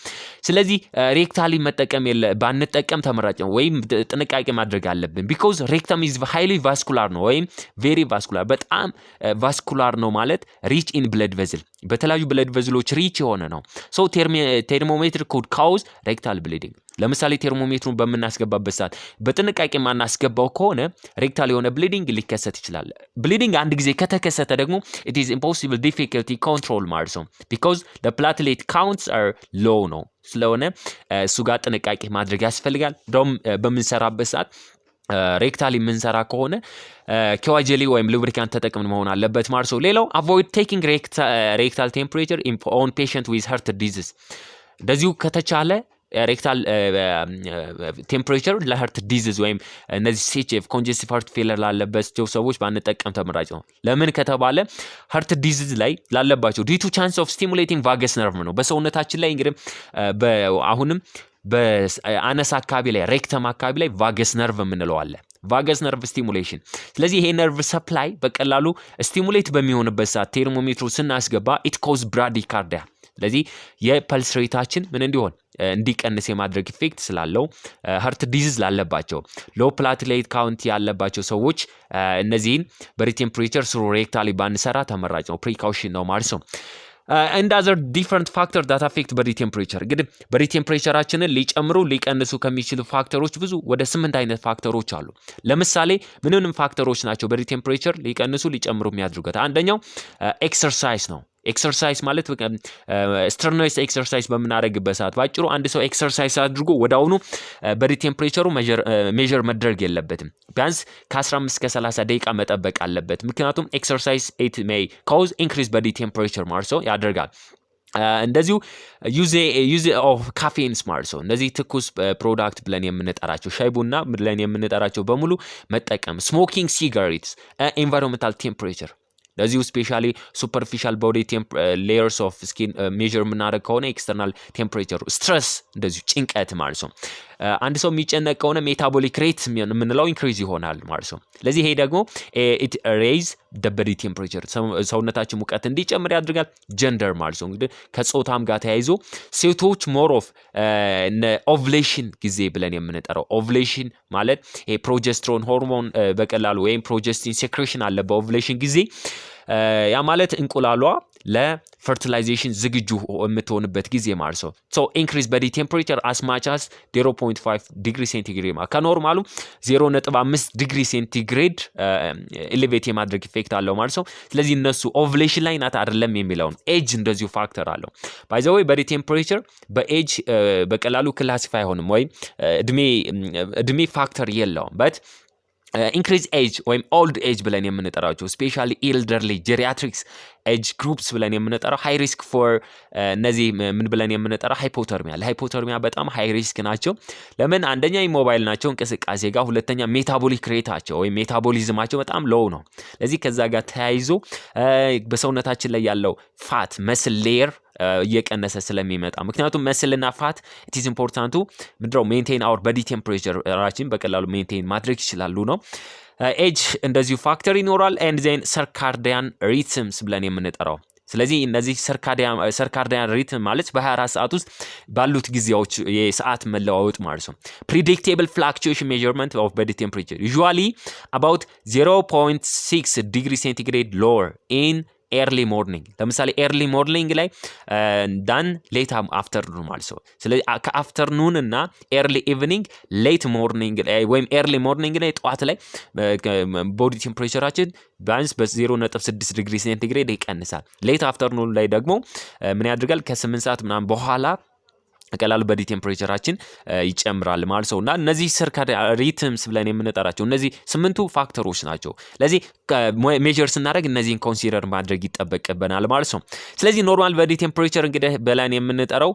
ስለዚህ ሬክታሊ መጠቀም ባንጠቀም ተመራጭ ነው ወይም ጥንቃቄ ማድረግ አለብን። ቢኮዝ ሬክተም ኢዝ ሃይሊ ቫስኩላር ነው ወይም ቬሪ ቫስኩላር በጣም ቫስኩላር ነው ማለት ሪች ኢን ብለድ ቬዝል በተለያዩ ብለድ ቬዝሎች ሪች የሆነ ነው። ሶ ቴርሞሜትር ኮድ ካውዝ ሬክታል ብሊዲንግ። ለምሳሌ ቴርሞሜትሩን በምናስገባበት ሰዓት በጥንቃቄ ማናስገባው ከሆነ ሬክታል የሆነ ብሊዲንግ ሊከሰት ይችላል። ብሊዲንግ አንድ ጊዜ ከተከሰተ ደግሞ it is impossible difficulty control ማለት ነው because the platelet counts are low ነው። ስለሆነ እሱ ጋር ጥንቃቄ ማድረግ ያስፈልጋል። ደም በምንሰራበት ሰዓት ሬክታሊ የምንሰራ ከሆነ ኬዋጀሊ ወይም ሉብሪካንት ተጠቅመን መሆን አለበት ማለት ነው። ሌላው avoid taking rectal temperature on patient with heart disease እንደዚሁ ከተቻለ ሬክታል ቴምፕሬቸር ለሀርት ዲዚዝ ወይም እነዚህ ሲኤችኤፍ ኮንጀስቲቭ ሃርት ፌለር ላለባቸው ሰዎች ባንጠቀም ተመራጭ ነው። ለምን ከተባለ ሃርት ዲዚዝ ላይ ላለባቸው ዲቱ ቻንስ ኦፍ ስቲሙሌቲንግ ቫገስ ነርቭ ነው በሰውነታችን ላይ እንግዲህ አሁንም በአነስ አካባቢ ላይ ሬክተም አካባቢ ላይ ቫገስ ነርቭ የምንለው አለ። ቫገስ ነርቭ ስቲሙሌሽን። ስለዚህ ይሄ ነርቭ ሰፕላይ በቀላሉ ስቲሙሌት በሚሆንበት ሰዓት ቴርሞሜትሩ ስናስገባ ኢት ኮዝ ብራዲካርዲያ። ስለዚህ የፐልስ ሬታችን ምን እንዲሆን እንዲቀንስ የማድረግ ኢፌክት ስላለው ሃርት ዲዚዝ ላለባቸው ሎ ፕላትሌት ካውንት ያለባቸው ሰዎች እነዚህን በሪቴምፕሬቸር ስሩ ሬክታሊ ባንሰራ ተመራጭ ነው። ፕሪካውሽን ነው ማለት ነው። and other different factors that affect body temperature እንግዲህ body temperatureአችንን ሊጨምሩ ሊቀንሱ ከሚችሉ ፋክተሮች ብዙ ወደ 8 አይነት ፋክተሮች አሉ። ለምሳሌ ምንንም ፋክተሮች ናቸው body temperature ሊቀንሱ ሊጨምሩ የሚያደርጉት። አንደኛው ኤክሰርሳይዝ ነው። ኤክሰርሳይዝ ማለት ስትረኖስ ኤክሰርሳይዝ በምናደርግበት ሰዓት ባጭሩ አንድ ሰው ኤክሰርሳይዝ አድርጎ ወዳውኑ ቦዲ ቴምፕሬቸሩ ሜጀር መደረግ የለበትም። ቢያንስ ከ15 እስከ 30 ደቂቃ መጠበቅ አለበት። ምክንያቱም ኤክሰርሳይዝ ኢት ሜይ ኮዝ ኢንክሪዝ ቦዲ ቴምፕሬቸር ማለት ነው ያደርጋል። እንደዚሁ ዩዝ ኦፍ ካፌንስ ማለት ነው። እነዚህ ትኩስ ፕሮዳክት ብለን የምንጠራቸው ሻይ ቡና ብለን የምንጠራቸው በሙሉ መጠቀም። ስሞኪንግ ሲጋሬትስ ኤንቫይሮንመንታል ቴምፕሬቸር ለዚሁ ስፔሻሊ ሱፐርፊሻል ቦዲ ሌየርስ ኦፍ ስኪን ሜጀር የምናደርግ ከሆነ ኤክስተርናል ቴምፕሬቸሩ፣ ስትረስ እንደዚሁ ጭንቀት ማለት ነው። አንድ ሰው የሚጨነቅ ከሆነ ሜታቦሊክ ሬት የምንለው ኢንክሪዝ ይሆናል ማለት ነው። ስለዚህ ይሄ ደግሞ ኢት ሬይዝ ደ ቦዲ ቴምፕሬቸር ሰውነታችን ሙቀት እንዲጨምር ያደርጋል። ጀንደር ማለት ነው እንግዲህ ከጾታም ጋር ተያይዞ ሴቶች ሞር ኦፍ ኦቭሌሽን ጊዜ ብለን የምንጠራው ኦቭሌሽን ማለት ይሄ ፕሮጀስትሮን ሆርሞን በቀላሉ ወይም ፕሮጀስቲን ሴክሬሽን አለ በኦቭሌሽን ጊዜ ያ ማለት እንቁላሏ ለፈርቲላይዜሽን ዝግጁ የምትሆንበት ጊዜ ማለት ነው። ሶ ኢንክሪዝ ቦዲ ቴምፕሬቸር አስ ማች አስ 0.5 ዲግሪ ሴንቲግሬድ ከኖርማሉ 0.5 ዲግሪ ሴንቲግሬድ ኤሌቬት የማድረግ ኢፌክት አለው ማለት ነው። ስለዚህ እነሱ ኦቭሌሽን ላይ ናት አይደለም የሚለውን ኤጅ እንደዚሁ ፋክተር አለው። ባይ ዘ ዌይ ቦዲ ቴምፕሬቸር በኤጅ በቀላሉ ክላሲፋይ አይሆንም ወይም እድሜ ፋክተር የለውም በት ኢንክሪዝ ኤጅ ወይም ኦልድ ኤጅ ብለን የምንጠራቸው ስፔሻሊ ኤልደርሊ ጄሪያትሪክስ ኤጅ ግሩፕስ ብለን የምንጠራው ሃይ ሪስክ ፎር እነዚህ ምን ብለን የምንጠራው ሃይፖተርሚያ ለሃይፖተርሚያ በጣም ሃይ ሪስክ ናቸው። ለምን? አንደኛ ኢሞባይል ናቸው እንቅስቃሴ ጋር፣ ሁለተኛ ሜታቦሊክ ሬታቸው ወይም ሜታቦሊዝማቸው በጣም ሎው ነው። ለዚህ ከዛ ጋር ተያይዞ በሰውነታችን ላይ ያለው ፋት መስል ሌየር እየቀነሰ ስለሚመጣ ምክንያቱም መስልና ፋት ኢት ኢዝ ኢምፖርታንቱ ምንድነው ሜንቴን አወር ቦዲ ቴምፕሬቸር ራችን በቀላሉ ሜንቴን ማድረግ ይችላሉ ነው። ኤጅ እንደዚሁ ፋክተር ይኖራል። ኤንድ ዜን ሰርካርዲያን ሪትምስ ብለን የምንጠራው ስለዚህ እነዚህ ሰርካርዲያን ሪትም ማለት በ24 ሰዓት ውስጥ ባሉት ጊዜዎች የሰዓት መለዋወጥ ማለት ነው። ፕሪዲክቴብል ፍላክቹዌሽን ሜዠርመንት ኦፍ ቦዲ ቴምፕሬቸር ዩዥዋሊ አባውት 0.6 ዲግሪ ሴንቲግሬድ ሎወር ኢን ኤርሊ ሞርኒንግ ለምሳሌ ኤርሊ ሞርኒንግ ላይ ዳን ሌት አፍተርኑን ማለት ነው። ስለዚህ ከአፍተርኑን እና ኤርሊ ኢቭኒንግ ሌት ሞርኒንግ ወይም ኤርሊ ሞርኒንግ ላይ ጠዋት ላይ ቦዲ ቴምፕሬቸራችን ቢያንስ በ0.6 ዲግሪ ሴንቲግሬድ ይቀንሳል። ሌት አፍተርኑን ላይ ደግሞ ምን ያደርጋል? ከ8 ሰዓት ምናምን በኋላ ቀላል ቦዲ ቴምፕሬቸራችን ይጨምራል ማለት ነው። እና እነዚህ ሰርካዲያን ሪትምስ ብለን የምንጠራቸው እነዚህ 8ቱ ፋክተሮች ናቸው። ለዚህ ሜጀር ስናደርግ እነዚህን ኮንሲደር ማድረግ ይጠበቅብናል ማለት ነው። ስለዚህ ኖርማል ቦዲ ቴምፕሬቸር እንግዲህ ብለን የምንጠራው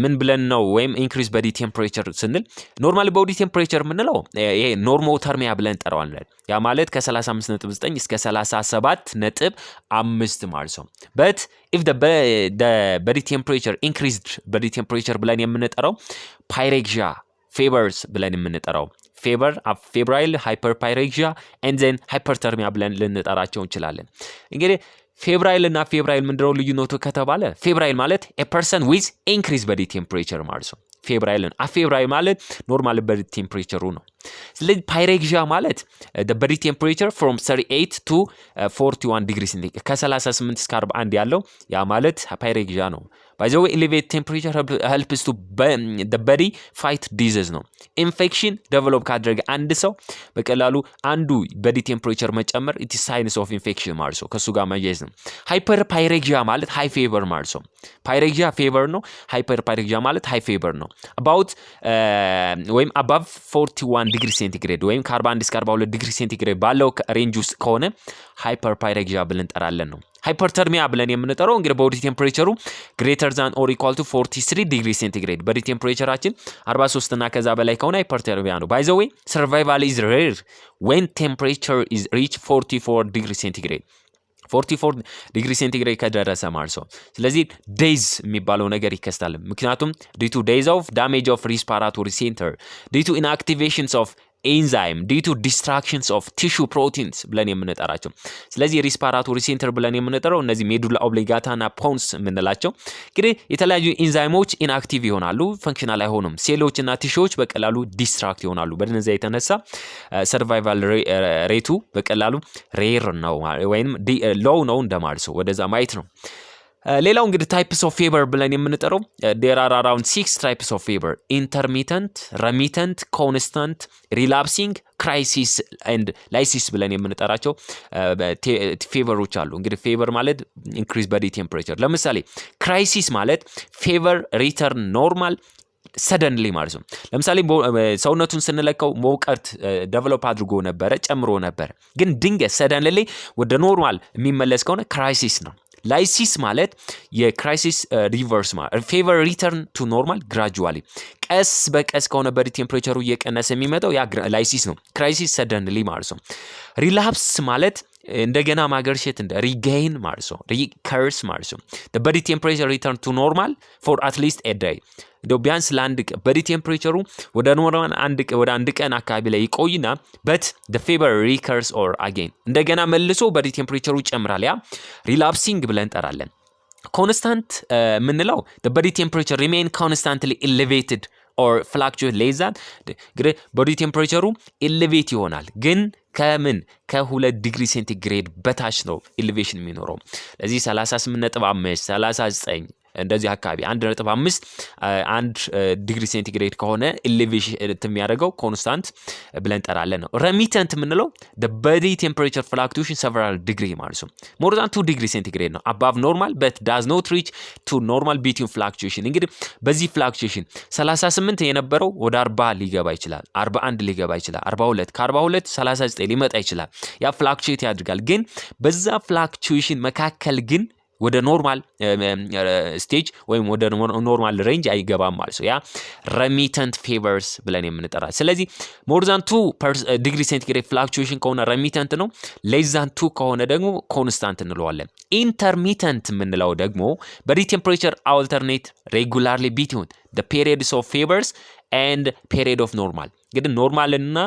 ምን ብለን ነው? ወይም ኢንክሪዝ ቦዲ ቴምፕሬቸር ስንል ኖርማል ቦዲ ቴምፕሬቸር የምንለው ይሄ ኖርሞተርሚያ ብለን እንጠራዋለን። ያ ማለት ከ35.9 እስከ 37.5 ማለት ነው። በት if the body temperature increased body temperature ብለን የምንጠራው ፓይሬክሲያ ፌቨርስ ብለን የምንጠራው ፌብራይል ሃይፐርፓይሬክሲያ and then ሃይፐርተርሚያ ብለን ልንጠራቸው እንችላለን። እንግዲህ ፌብራይል እና ፌብራይል ምንድነው ልዩነቱ ከተባለ ፌብራይል ማለት a person with increased body temperature ማለት ነው። ፌብራይል ነው። አፌብራይል ማለት ኖርማል ቦዲ ቴምፕሬቸሩ ነው። ስለዚህ ፓይሬክሲያ ማለት the body temperature from 38 to 41 ዲግሪ ሴንቲግሬድ ከ38 እስከ 41 ያለው ያ ማለት ፓይሬክሲያ ነው። by the way elevate temperature helps to the body fight disease ነው። ኢንፌክሽን ዴቨሎፕ ካደረገ አንድ ሰው በቀላሉ አንዱ ቦዲ ቴምፕሬቸር መጨመር it is signs of infection ማለት ነው። ከሱ ጋር መያያዝ ነው። ሃይፐር ፓይሬክሲያ ማለት ሃይ ፌቨር ማለት ነው። ፓይሬክሲያ ፌቨር ነው። ሃይፐር ፓይሬክሲያ ማለት ሃይ ፌቨር ነው። about ወይም above 41 ዲግሪ ሴንቲግሬድ ወይም ከ41 እስከ 42 ዲግሪ ሴንቲግሬድ ባለው ሬንጅ ውስጥ ከሆነ ሃይፐር ፓይሬክሲያ ብለን እንጠራለን ነው። ሃይፐርተርሚያ ብለን የምንጠራው እንግዲህ ቦዲ ቴምፕሬቸሩ ግሬተር ዛን ኦር ኢኳል ቱ 43 ዲግሪ ሴንቲግሬድ ቦዲ ቴምፕሬቸራችን 43 እና ከዛ በላይ ከሆነ ሃይፐርተርሚያ ነው። ባይ ዘ ዌይ ሰርቫይቫል ኢዝ ሬር ዌን ቴምፕሬቸር ኢዝ ሪች 44 ዲግሪ ሴንቲግሬድ 44 ዲግሪ ሴንቲግሬድ ከደረሰ ማለት ነው። ስለዚህ ዴይዝ የሚባለው ነገር ይከስታል። ምክንያቱም ዲዩ ቱ ዴይዝ ኦፍ ዳሜጅ ኦፍ ሪስፓራቶሪ ሴንተር ዲዩ ቱ ኢንአክቲቬሽንስ ኦፍ ኤንዛይም ዲዩ ቱ ዲስትራክሽንስ ኦፍ ቲሹ ፕሮቲንስ ብለን የምንጠራቸው ስለዚህ ሪስፓራቶሪ ሴንተር ብለን የምንጠራው እነዚህ ሜዱላ ኦብሊጋታና ፖንስ የምንላቸው እንግዲህ የተለያዩ ኤንዛይሞች ኢንአክቲቭ ይሆናሉ፣ ፈንክሽናል አይሆኑም። ሴሎችና ቲሹዎች በቀላሉ ዲስትራክት ይሆናሉ። በእነዚያ የተነሳ ሰርቫይቫል ሬቱ በቀላሉ ሬር ነው ወይም ሎው ነው እንደማለት ነው። ወደዛ ማየት ነው። ሌላው እንግዲህ ታይፕስ ኦፍ ፌቨር ብለን የምንጠራው there are around 6 types of fever: intermittent, remittent, constant, relapsing, ክራይሲስ ኤንድ ላይሲስ ብለን የምንጠራቸው ፌቨሮች አሉ። እንግዲህ ፌቨር ማለት ኢንክሪዝ ቦዲ ቴምፕሬቸር። ለምሳሌ ክራይሲስ ማለት ፌቨር ሪተርን ኖርማል ሰደንሊ ማለት ነው። ለምሳሌ ሰውነቱን ስንለካው ሙቀት ዴቨሎፕ አድርጎ ነበረ፣ ጨምሮ ነበረ፣ ግን ድንገት ሰደንሊ ወደ ኖርማል የሚመለስ ከሆነ ክራይሲስ ነው። ላይሲስ ማለት የክራይሲስ ሪቨርስ ማለት ፌቨር ሪተርን ቱ ኖርማል ግራጁዋሊ፣ ቀስ በቀስ ከሆነ ቦዲ ቴምፕሬቸሩ እየቀነሰ የሚመጣው ያ ላይሲስ ነው። ክራይሲስ ሰደንሊ ማለት ነው። ሪላፕስ ማለት እንደገና ማገርሸት እንደ ሪጌይን ማለት ነው። ሪከርስ ማለት ነው። the body temperature return to normal for at least a day እንደው ቢያንስ ለአንድ ቀን ቦዲ ቴምፕሬቸሩ ወደ ኖርማል ወደ አንድ ቀን አካባቢ ላይ ይቆይና but the fever recurs or again እንደገና መልሶ ቦዲ ቴምፕሬቸሩ ይጨምራል። ያ ሪላፕሲንግ ብለን እንጠራለን። ኮንስታንት የምንለው the body temperature remain constantly elevated or fluctuate less than እንግዲህ ቦዲ ቴምፕሬቸሩ ኤሌቬት ይሆናል ግን ከምን ከ2 ዲግሪ ሴንቲግሬድ በታች ነው ኤሌቬሽን የሚኖረው። ለዚህ 38.5 39 እንደዚህ አካባቢ 1.5 1 ዲግሪ ሴንቲግሬድ ከሆነ ኤሌቬሽን የሚያደርገው ኮንስታንት ብለን እንጠራለን ነው። ሬሚተንት የምንለው the body temperature fluctuation several degree ማለት ነው። more than 2 ዲግሪ ሴንቲግሬድ ነው above normal but does not reach to normal between fluctuation። እንግዲህ በዚህ fluctuation 38 የነበረው ወደ 40 ሊገባ ይችላል፣ 41 ሊገባ ይችላል፣ 42 ከ42 39 ሊመጣ ይችላል። ያ fluctuate ያድርጋል ግን በዛ fluctuation መካከል ግን ወደ ኖርማል ስቴጅ ወይም ወደ ኖርማል ሬንጅ አይገባም ማለት ነው። ያ ሬሚተንት ፌቨርስ ብለን የምንጠራ። ስለዚህ ሞር ዛን 2 ዲግሪ ሴንቲግሬድ ፍላክቹዌሽን ከሆነ ሬሚተንት ነው። ሌስ ዛን 2 ከሆነ ደግሞ ኮንስታንት እንለዋለን። ኢንተርሚተንት የምንለው ደግሞ ቦዲ ቴምፕሬቸር አልተርኔት ሬጉላርሊ ቢትዊን the periods of fevers and period of normal እንግዲህ ኖርማልና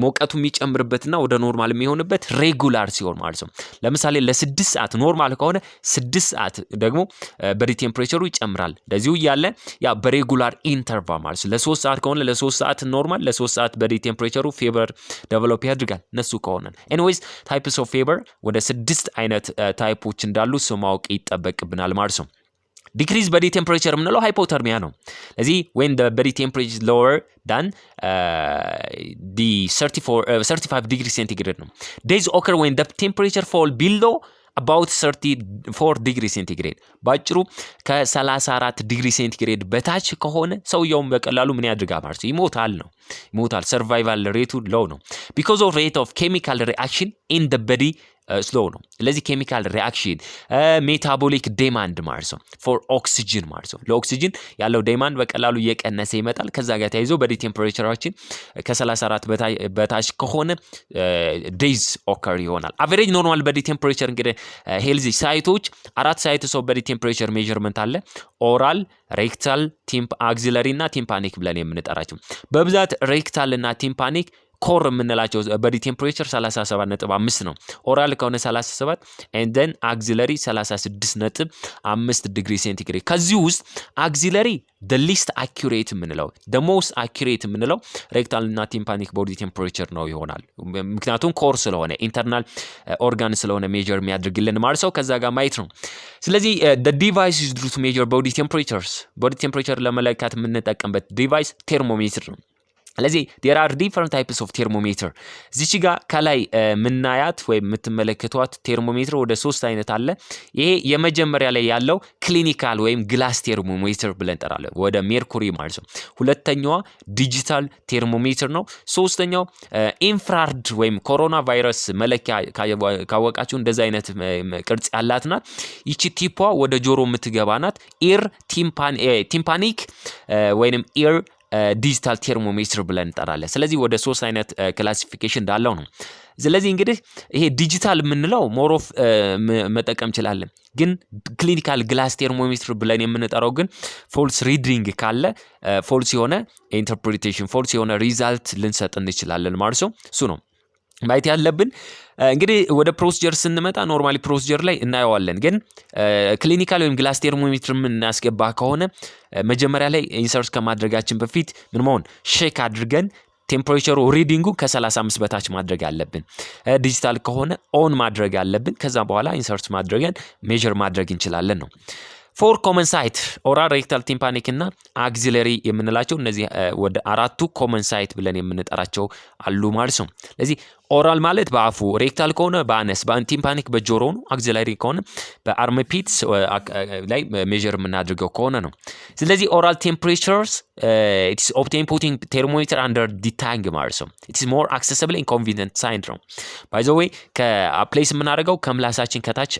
ሞቀቱ የሚጨምርበትና ወደ ኖርማል የሚሆንበት ሬጉላር ሲሆን ማለት ነው። ለምሳሌ ለ6 ሰዓት ኖርማል ከሆነ 6 ሰዓት ደግሞ ቦዲ ቴምፕሬቸሩ ይጨምራል። እንደዚሁ እያለ ያ በሬጉላር ኢንተርቫል ማለት ነው። ለ3 ሰዓት ከሆነ ለ3 ሰዓት ኖርማል፣ ለ3 ሰዓት ቦዲ ቴምፕሬቸሩ ፌቨር ዴቨሎፕ ያድርጋል። እነሱ ከሆነ ኤኒዌይስ ታይፕስ ኦፍ ፌቨር ወደ 6 አይነት ታይፖች እንዳሉ ማወቅ ይጠበቅብናል ማለት ነው። ዲክሪዝ ቦዲ ቴምፕሬቸር የምንለው ሃይፖተርሚያ ነው። ስለዚህ when the body temperature is lower than the 35 degree centigrade ነው። days occur when the temperature fall below about 34 ዲግሪ ሴንቲግሬድ ባጭሩ ከ34 ዲግሪ ሴንቲግሬድ በታች ከሆነ ሰውየው በቀላሉ ምን ያድርጋል ማለት ይሞታል ነው። ይሞታል። ሰርቫይቫል ሬቱ ሎው ነው because of rate of chemical reaction in the body ስሎው ነው። ስለዚህ ኬሚካል ሪአክሽን ሜታቦሊክ ዴማንድ ማለት ነው ፎር ኦክሲጅን ማለት ነው። ለኦክሲጅን ያለው ዴማንድ በቀላሉ እየቀነሰ ይመጣል። ከዛ ጋር ተያይዞ ቦዲ ቴምፕሬቸራችን ከ34 በታች ከሆነ ዴይዝ ኦከር ይሆናል። አቨሬጅ ኖርማል ቦዲ ቴምፕሬቸር እንግዲህ ሄልዚ ሳይቶች 4 ሳይትስ ኦፍ ቦዲ ቴምፕሬቸር ሜዠርመንት አለ። ኦራል፣ ሬክታል፣ አክሲለሪ እና ቲምፓኒክ ብለን የምንጠራቸው በብዛት ሬክታል እና ቲምፓኒክ ኮር የምንላቸው ቦዲ ቴምፕሬቸር 37.5 ነው። ኦራል ከሆነ 37 and then አክሲለሪ 36.5 ዲግሪ ሴንቲግሬድ። ከዚህ ውስጥ አክሲለሪ the least accurate የምንለው the most accurate የምንለው ሬክታል እና ቲምፓኒክ ቦዲ ቴምፕሬቸር ነው ይሆናል። ምክንያቱም ኮር ስለሆነ ኢንተርናል ኦርጋን ስለሆነ ሜጀር የሚያደርግልን ማለት ነው። ከዛ ጋር ማየት ነው። ስለዚህ the device is used to measure body temperatures ቦዲ ቴምፕሬቸር ለመለካት የምንጠቀምበት ዲቫይስ ቴርሞሜትር ነው። ስለዚህ there are different types of thermometer እዚች ጋር ከላይ ምናያት ወይም የምትመለከቷት ቴርሞሜትር ወደ 3 አይነት አለ። ይሄ የመጀመሪያ ላይ ያለው ክሊኒካል ወይም ግላስ ቴርሞሜትር ብለን እንጠራለን ወደ ሜርኩሪ ማለት ነው። ሁለተኛዋ ዲጂታል ቴርሞሜትር ነው። ሶስተኛው ኢንፍራሬድ ወይም ኮሮና ቫይረስ መለኪያ ካወቃችሁ እንደዛ አይነት ቅርጽ ያላት ናት። ይቺ ቲፓ ወደ ጆሮ የምትገባ ናት። ኢር ቲምፓኒክ ወይንም ኢር ዲጂታል ቴርሞሜትር ብለን እንጠራለን። ስለዚህ ወደ 3 አይነት ክላሲፊኬሽን እንዳለው ነው። ስለዚህ እንግዲህ ይሄ ዲጂታል የምንለው ሞር ኦፍ መጠቀም እንችላለን። ግን ክሊኒካል ግላስ ቴርሞሜትር ብለን የምንጠራው ግን ፎልስ ሪዲንግ ካለ ፎልስ የሆነ ኢንተርፕሪቴሽን ፎልስ የሆነ ሪዛልት ልንሰጥ እንችላለን ማለት ነው። እሱ ነው ማየት ያለብን። እንግዲህ ወደ ፕሮሲጀር ስንመጣ ኖርማሊ ፕሮሲጀር ላይ እናየዋለን። ግን ክሊኒካል ወይም ግላስ ቴርሞሜትር የምናስገባ ከሆነ መጀመሪያ ላይ ኢንሰርት ከማድረጋችን በፊት ምን መሆን ሼክ አድርገን ቴምፕሬቸሩ ሪዲንጉ ከ35 በታች ማድረግ አለብን። ዲጂታል ከሆነ ኦን ማድረግ አለብን። ከዛ በኋላ ኢንሰርት ማድረግን ሜጀር ማድረግ እንችላለን ነው። ፎር ኮመን ሳይት ኦራል ሬክታል ቲምፓኒክ እና አክሲለሪ የምንላቸው እነዚህ ወደ አራቱ ኮመን ሳይት ብለን የምንጠራቸው አሉ ማለት ነው። ስለዚህ ኦራል ማለት በአፉ፣ ሬክታል ከሆነ በአነስ፣ ቲምፓኒክ በጆሮ ነው፣ አክሲለሪ ከሆነ በአርምፒት ላይ ሜዥር የምናድርገው ከሆነ ነው። ስለዚህ ኦራል ቴምፕሬቸርስ ኢትስ ኦብቴን ፑቲንግ ቴርሞሜትር አንደር ዲ ታንግ ማለት ነው። ኢትስ ሞር አክሰሲብል ኤንድ ኮንቪኒየንት ሳይንድ ነው። ባይ ዘ ዌይ ከፕሌስ የምናደርገው ከምላሳችን ከታች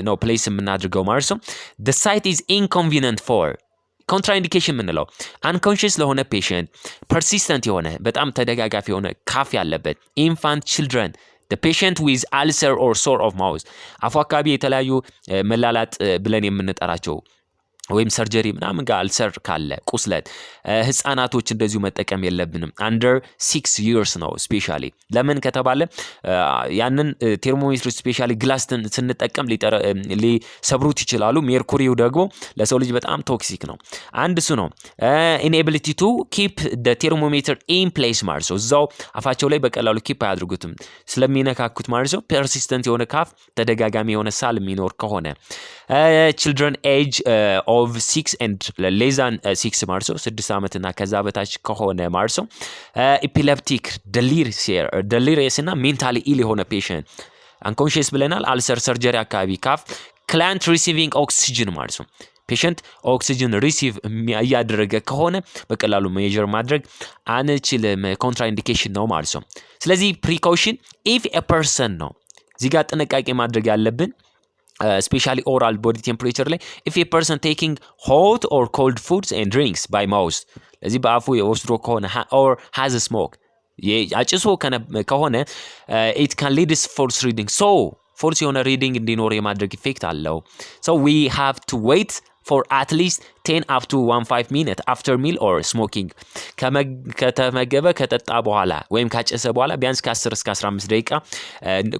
ነው ፕሌስ የምናድርገው ማለት ነው። the site is inconvenient for ኮንትራኢንዲኬሽን የምንለው አንኮንሽስ ለሆነ ፔሽንት፣ ፐርሲስተንት የሆነ በጣም ተደጋጋፊ የሆነ ካፍ ያለበት፣ ኢንፋንት ችልድረን፣ the patient with ulcer or sore of mouth አፉ አካባቢ የተለያዩ መላላጥ ብለን የምንጠራቸው ወይም ሰርጀሪ ምናምን ጋር አልሰር ካለ ቁስለት፣ ህፃናቶች እንደዚሁ መጠቀም የለብንም። አንደር 6 years ነው ስፔሻሊ። ለምን ከተባለ ያንን ቴርሞሜትር ስፔሻሊ ግላስ ስንጠቀም ሊሰብሩት ይችላሉ። ሜርኩሪው ደግሞ ለሰው ልጅ በጣም ቶክሲክ ነው። አንድ እሱ ነው። ኢንኤቢሊቲ ቱ ኪፕ ደ ቴርሞሜትር ኢን ፕሌስ ማለት ነው። እዛው አፋቸው ላይ በቀላሉ ኪፕ አያድርጉትም ስለሚነካኩት ማለት ነው። ፐርሲስተንት የሆነ ካፍ፣ ተደጋጋሚ የሆነ ሳል የሚኖር ከሆነ ችልድረን ኤጅ ኦፍ 6 and less than 6 ማለት ነው 6 ዓመት እና ከዛ በታች ከሆነ ማለት ነው። ኢፒሌፕቲክ፣ ደሊሪየስ እና ሜንታሊ ኢል የሆነ ፔሽንት አንኮንሽስ ብለናል። አልሰር፣ ሰርጀሪ አካባቢ ካፍ፣ ክላንት ሪሲቪንግ ኦክሲጅን ማለት ነው። ፔሽንት ኦክሲጅን ሪሲቭ እያደረገ ከሆነ በቀላሉ ሜዥር ማድረግ አንችልም። ኮንትራኢንዲኬሽን ነው ማለት ነው። ስለዚህ ፕሪኮሽን ኢፍ ኤ ፐርሰን ነው እዚህ ጋር ጥንቃቄ ማድረግ ያለብን especially oral body temperature ላይ if a person taking hot or cold foods and drinks by mouth ለዚህ በአፉ የወስዶ ከሆነ or has a smoke አጭሶ ከሆነ it can lead to false reading so false የሆነ reading እንዲኖር የማድረግ ኢፌክት አለው so we have to wait for at least 10 up to 15 minutes after meal or smoking ከተመገበ ከጠጣ በኋላ ወይም ካጨሰ በኋላ ቢያንስ ከ10 እስከ 15 ደቂቃ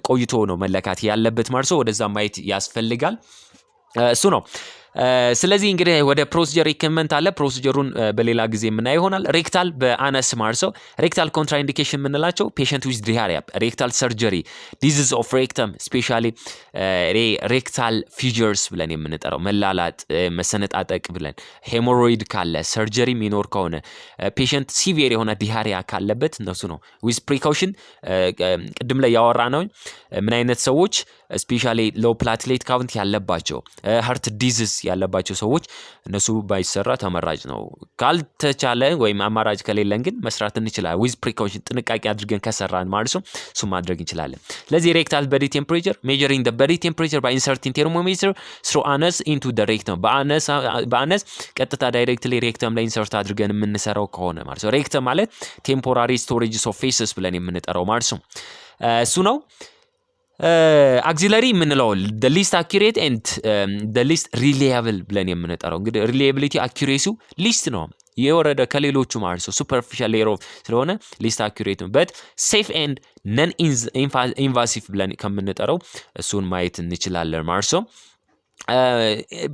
ቆይቶ ነው መለካት ያለበት ማለት ነው። ወደዛ ማየት ያስፈልጋል። እሱ ነው። ስለዚህ እንግዲህ ወደ ፕሮሲጀር ሪከመንት አለ። ፕሮሲጀሩን በሌላ ጊዜ የምናየው ይሆናል። ሬክታል በአነስ ማርሰው ሬክታል ኮንትራኢንዲኬሽን የምንላቸው ፔሸንት ዊዝ ዲያሪያ፣ ሬክታል ሰርጀሪ፣ ዲዚዝ ኦፍ ሬክተም ስፔሻሊ ሬክታል ፊጀርስ ብለን የምንጠራው መላላጥ፣ መሰነጣጠቅ ብለን ሄሞሮይድ ካለ ሰርጀሪ ሚኖር ከሆነ ፔሸንት ሲቪር የሆነ ዲያሪያ ካለበት እነሱ ነው ዊዝ ፕሪካውሽን ቅድም ላይ ያወራ ነው። ምን አይነት ሰዎች ስፔሻሊ ሎ ፕላትሌት ካውንት ያለባቸው ሃርት ዲዚዝ ያለባቸው ሰዎች እነሱ ባይሰራ ተመራጭ ነው። ካልተቻለ ወይም አማራጭ ከሌለን ግን መስራት እንችላለን። ዊዝ ፕሪካውሽን ጥንቃቄ አድርገን ከሰራን ማለት ነው እሱ ማድረግ እንችላለን። ስለዚህ ሬክታል ቦዲ ቴምፕሬቸር ሜጀሪንግ ዘ ቦዲ ቴምፕሬቸር ባይ ኢንሰርቲንግ ቴርሞሜትር ስሩ አነስ ኢንቱ ዘ ሬክተም በአነስ ቀጥታ ዳይሬክትሊ ሬክተም ላይ ኢንሰርት አድርገን የምንሰራው ከሆነ ማለት ነው። ሬክተም ማለት ቴምፖራሪ ስቶሬጅስ ኦፍ ፌሰስ ብለን የምንጠራው ማለት ነው። እሱ ነው። አክሲለሪ የምንለው the least accurate and the least reliable ብለን የምንጠራው እንግዲህ reliability accuracy ሊስት ነው የወረደ ከሌሎቹ ማለት ነው። superficial layer of ስለሆነ least accurate ነው but safe and non invasive ብለን ከምንጠራው እሱን ማየት እንችላለን ማለት ነው።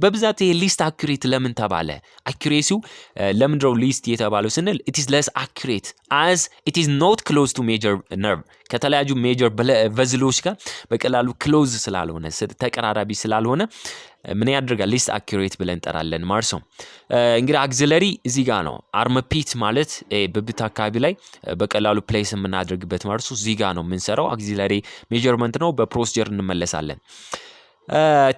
በብዛት ይሄ ሊስት አኩሬት ለምን ተባለ? አኩሬሲው ለምንድነው ሊስት የተባለው ስንል it is less accurate as it is not close to major nerve ከተለያዩ ሜጀር ቨዝሎች ጋር በቀላሉ ክሎዝ ስላልሆነ ተቀራራቢ ስላልሆነ ምን ያደርጋል? ሊስት አኩሬት ብለን እንጠራለን ማለት ነው። እንግዲህ አክሲለሪ እዚህ ጋር ነው። አርምፒት ማለት በብት አካባቢ ላይ በቀላሉ ፕሌስ የምናደርግበት ማለት ነው። እዚህ ጋር ነው የምንሰራው። አክሲለሪ ሜጀርመንት ነው። በፕሮሲጀር እንመለሳለን።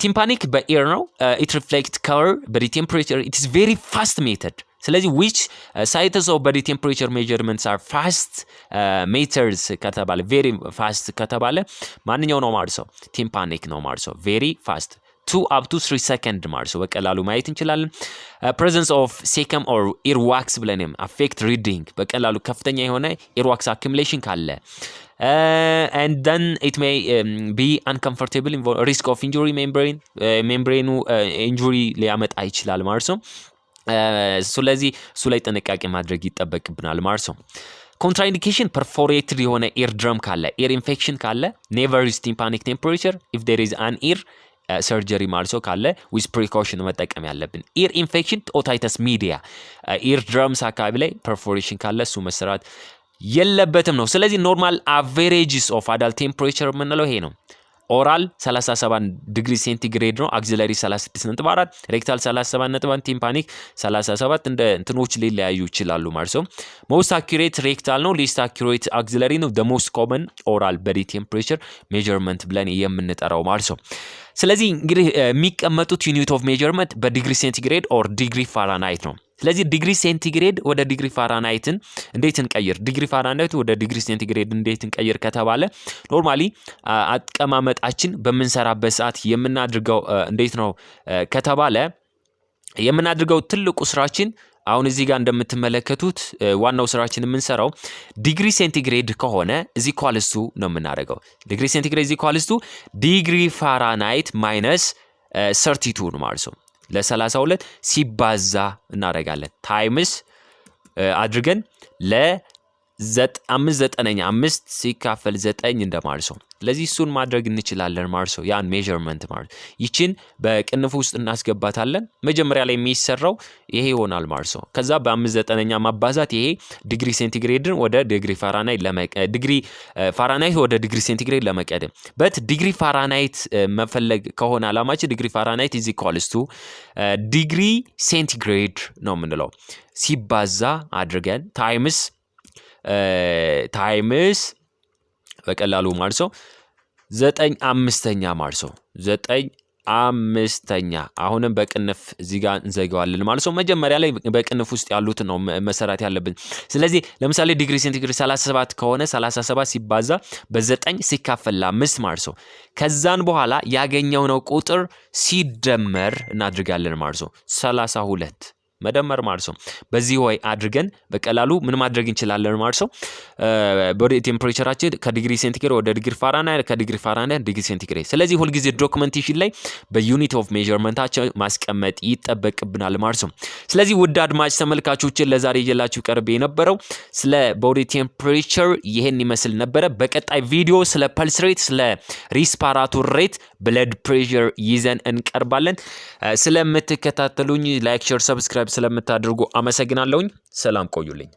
ቲምፓኒክ በኤር ነው። it reflect color body temperature. it is very fast method ስለዚህ which sites of body temperature measurements are fast methods ከተባለ very fast ከተባለ ማንኛው ነው ማለት ነው? ቲምፓኒክ ነው ማለት ነው። very fast 2 up to 3 second ማለት ነው። በቀላሉ ማየት እንችላለን። presence of cecum or earwax ብለንም affect reading በቀላሉ ከፍተኛ የሆነ earwax accumulation ካለ and then it may be uncomfortable risk of injury membrane injury ሊያመጣ ይችላል ማለት ነው። ስለዚህ እሱ ላይ ጥንቃቄ ማድረግ ይጠበቅብናል ማለት ነው። ኮንትራኢንዲኬሽን perforated የሆነ ear drum ካለ ear infection ካለ never use tympanic temperature if there is an ear ሰርጀሪ ማለት ነው ካለ ዊዝ ፕሪኮሽን መጠቀም ያለብን። ኢር ኢንፌክሽን ኦታይተስ ሚዲያ ኢር ድረምስ አካባቢ ላይ ፐርፎሬሽን ካለ እሱ መሰራት የለበትም ነው። ስለዚህ ኖርማል አቨሬጅስ ኦፍ አዳልት ቴምፕሬቸር የምንለው ይሄ ነው። ኦራል 37 ዲግሪ ሴንቲግሬድ ነው። አክሲለሪ 36.4፣ ሬክታል 37.1፣ ቲምፓኒክ 37። እንደ እንትኖች ሊለያዩ ይችላሉ ማለት ነው። ሞስት አኩሬት ሬክታል ነው። ሊስት አኩሬት አክሲለሪ ነው። the most common ኦራል ቦዲ ቴምፕሬቸር ሜዠርመንት ብለን የምንጠራው ማለት ነው። ስለዚህ እንግዲህ የሚቀመጡት ዩኒት ኦፍ ሜዠርመንት በዲግሪ ሴንቲግሬድ ኦር ዲግሪ ፋራናይት ነው። ስለዚህ ዲግሪ ሴንቲግሬድ ወደ ዲግሪ ፋራናይትን እንዴት እንቀይር? ዲግሪ ፋራናይት ወደ ዲግሪ ሴንቲግሬድ እንዴት እንቀይር ከተባለ ኖርማሊ አቀማመጣችን በምንሰራበት ሰዓት የምናድርገው እንዴት ነው ከተባለ የምናድርገው ትልቁ ስራችን አሁን እዚህ ጋር እንደምትመለከቱት ዋናው ስራችን የምንሰራው ዲግሪ ሴንቲግሬድ ከሆነ እዚህ ኳልስቱ ነው የምናደርገው። ዲግሪ ሴንቲግሬድ እዚህ ኳልስቱ ዲግሪ ፋራናይት ማይነስ 32 ነው ማለት ነው። ለ32 ሲባዛ እናደርጋለን ታይምስ አድርገን ለ5/9 ሲካፈል 9 እንደማለት ነው። ስለዚህ እሱን ማድረግ እንችላለን ማለት ነው። ያን ሜዠርመንት ማለት ይችን በቅንፍ ውስጥ እናስገባታለን። መጀመሪያ ላይ የሚሰራው ይሄ ይሆናል ማለት ነው። ከዛ በ5/9 ማባዛት ይሄ ዲግሪ ሴንቲግሬድን ወደ ዲግሪ ፋራናይት ዲግሪ ፋራናይት ወደ ዲግሪ ሴንቲግሬድ ለመቀደም ዲግሪ ፋራናይት መፈለግ ከሆነ አላማችን ዲግሪ ፋራናይት ኢዝ ኢኳልስ ቱ ዲግሪ ሴንቲግሬድ ነው የምንለው ሲባዛ አድርገን ታይምስ በቀላሉ ማለት ነው 9/5 ማለት ነው። 9/5 አሁንም በቅንፍ እዚህ ጋር እንዘጋዋለን ማለት ነው። መጀመሪያ ላይ በቅንፍ ውስጥ ያሉት ነው መሰራት ያለብን። ስለዚህ ለምሳሌ ዲግሪ ሴንቲግሬድ 37 ከሆነ 37 ሲባዛ በ9 ሲካፈል ለ5 ማለት ነው። ከዛን በኋላ ያገኘው ነው ቁጥር ሲደመር እናድርጋለን ማለት ነው። 32 መደመር ማለት ነው። በዚህ ወይ አድርገን በቀላሉ ምን ማድረግ እንችላለን ማለት ነው። ቦዲ ቴምፕሬቸራችን ከዲግሪ ሴንቲግሬድ ወደ ዲግሪ ፋራናይት ከዲግሪ ፋራናይት ዲግሪ ሴንቲግሬድ። ስለዚህ ሁል ጊዜ ዶክመንቴሽን ላይ በዩኒት ኦፍ ሜዠርመንታቸው ማስቀመጥ ይጠበቅብናል ማለት ነው። ስለዚህ ውድ አድማጭ ተመልካቾችን ለዛሬ ይዤላችሁ ቀርቤ የነበረው ስለ ቦዲ ቴምፕሬቸር ይሄን ይመስል ነበረ። በቀጣይ ቪዲዮ ስለ ፐልስ ሬት፣ ስለ ሪስፓራቶሪ ሬት፣ ብለድ ፕሬሸር ይዘን እንቀርባለን። ስለምትከታተሉኝ ላይክ፣ ሼር፣ ሰብስክራይብ ስለምታደርጉ አመሰግናለሁኝ። ሰላም ቆዩልኝ።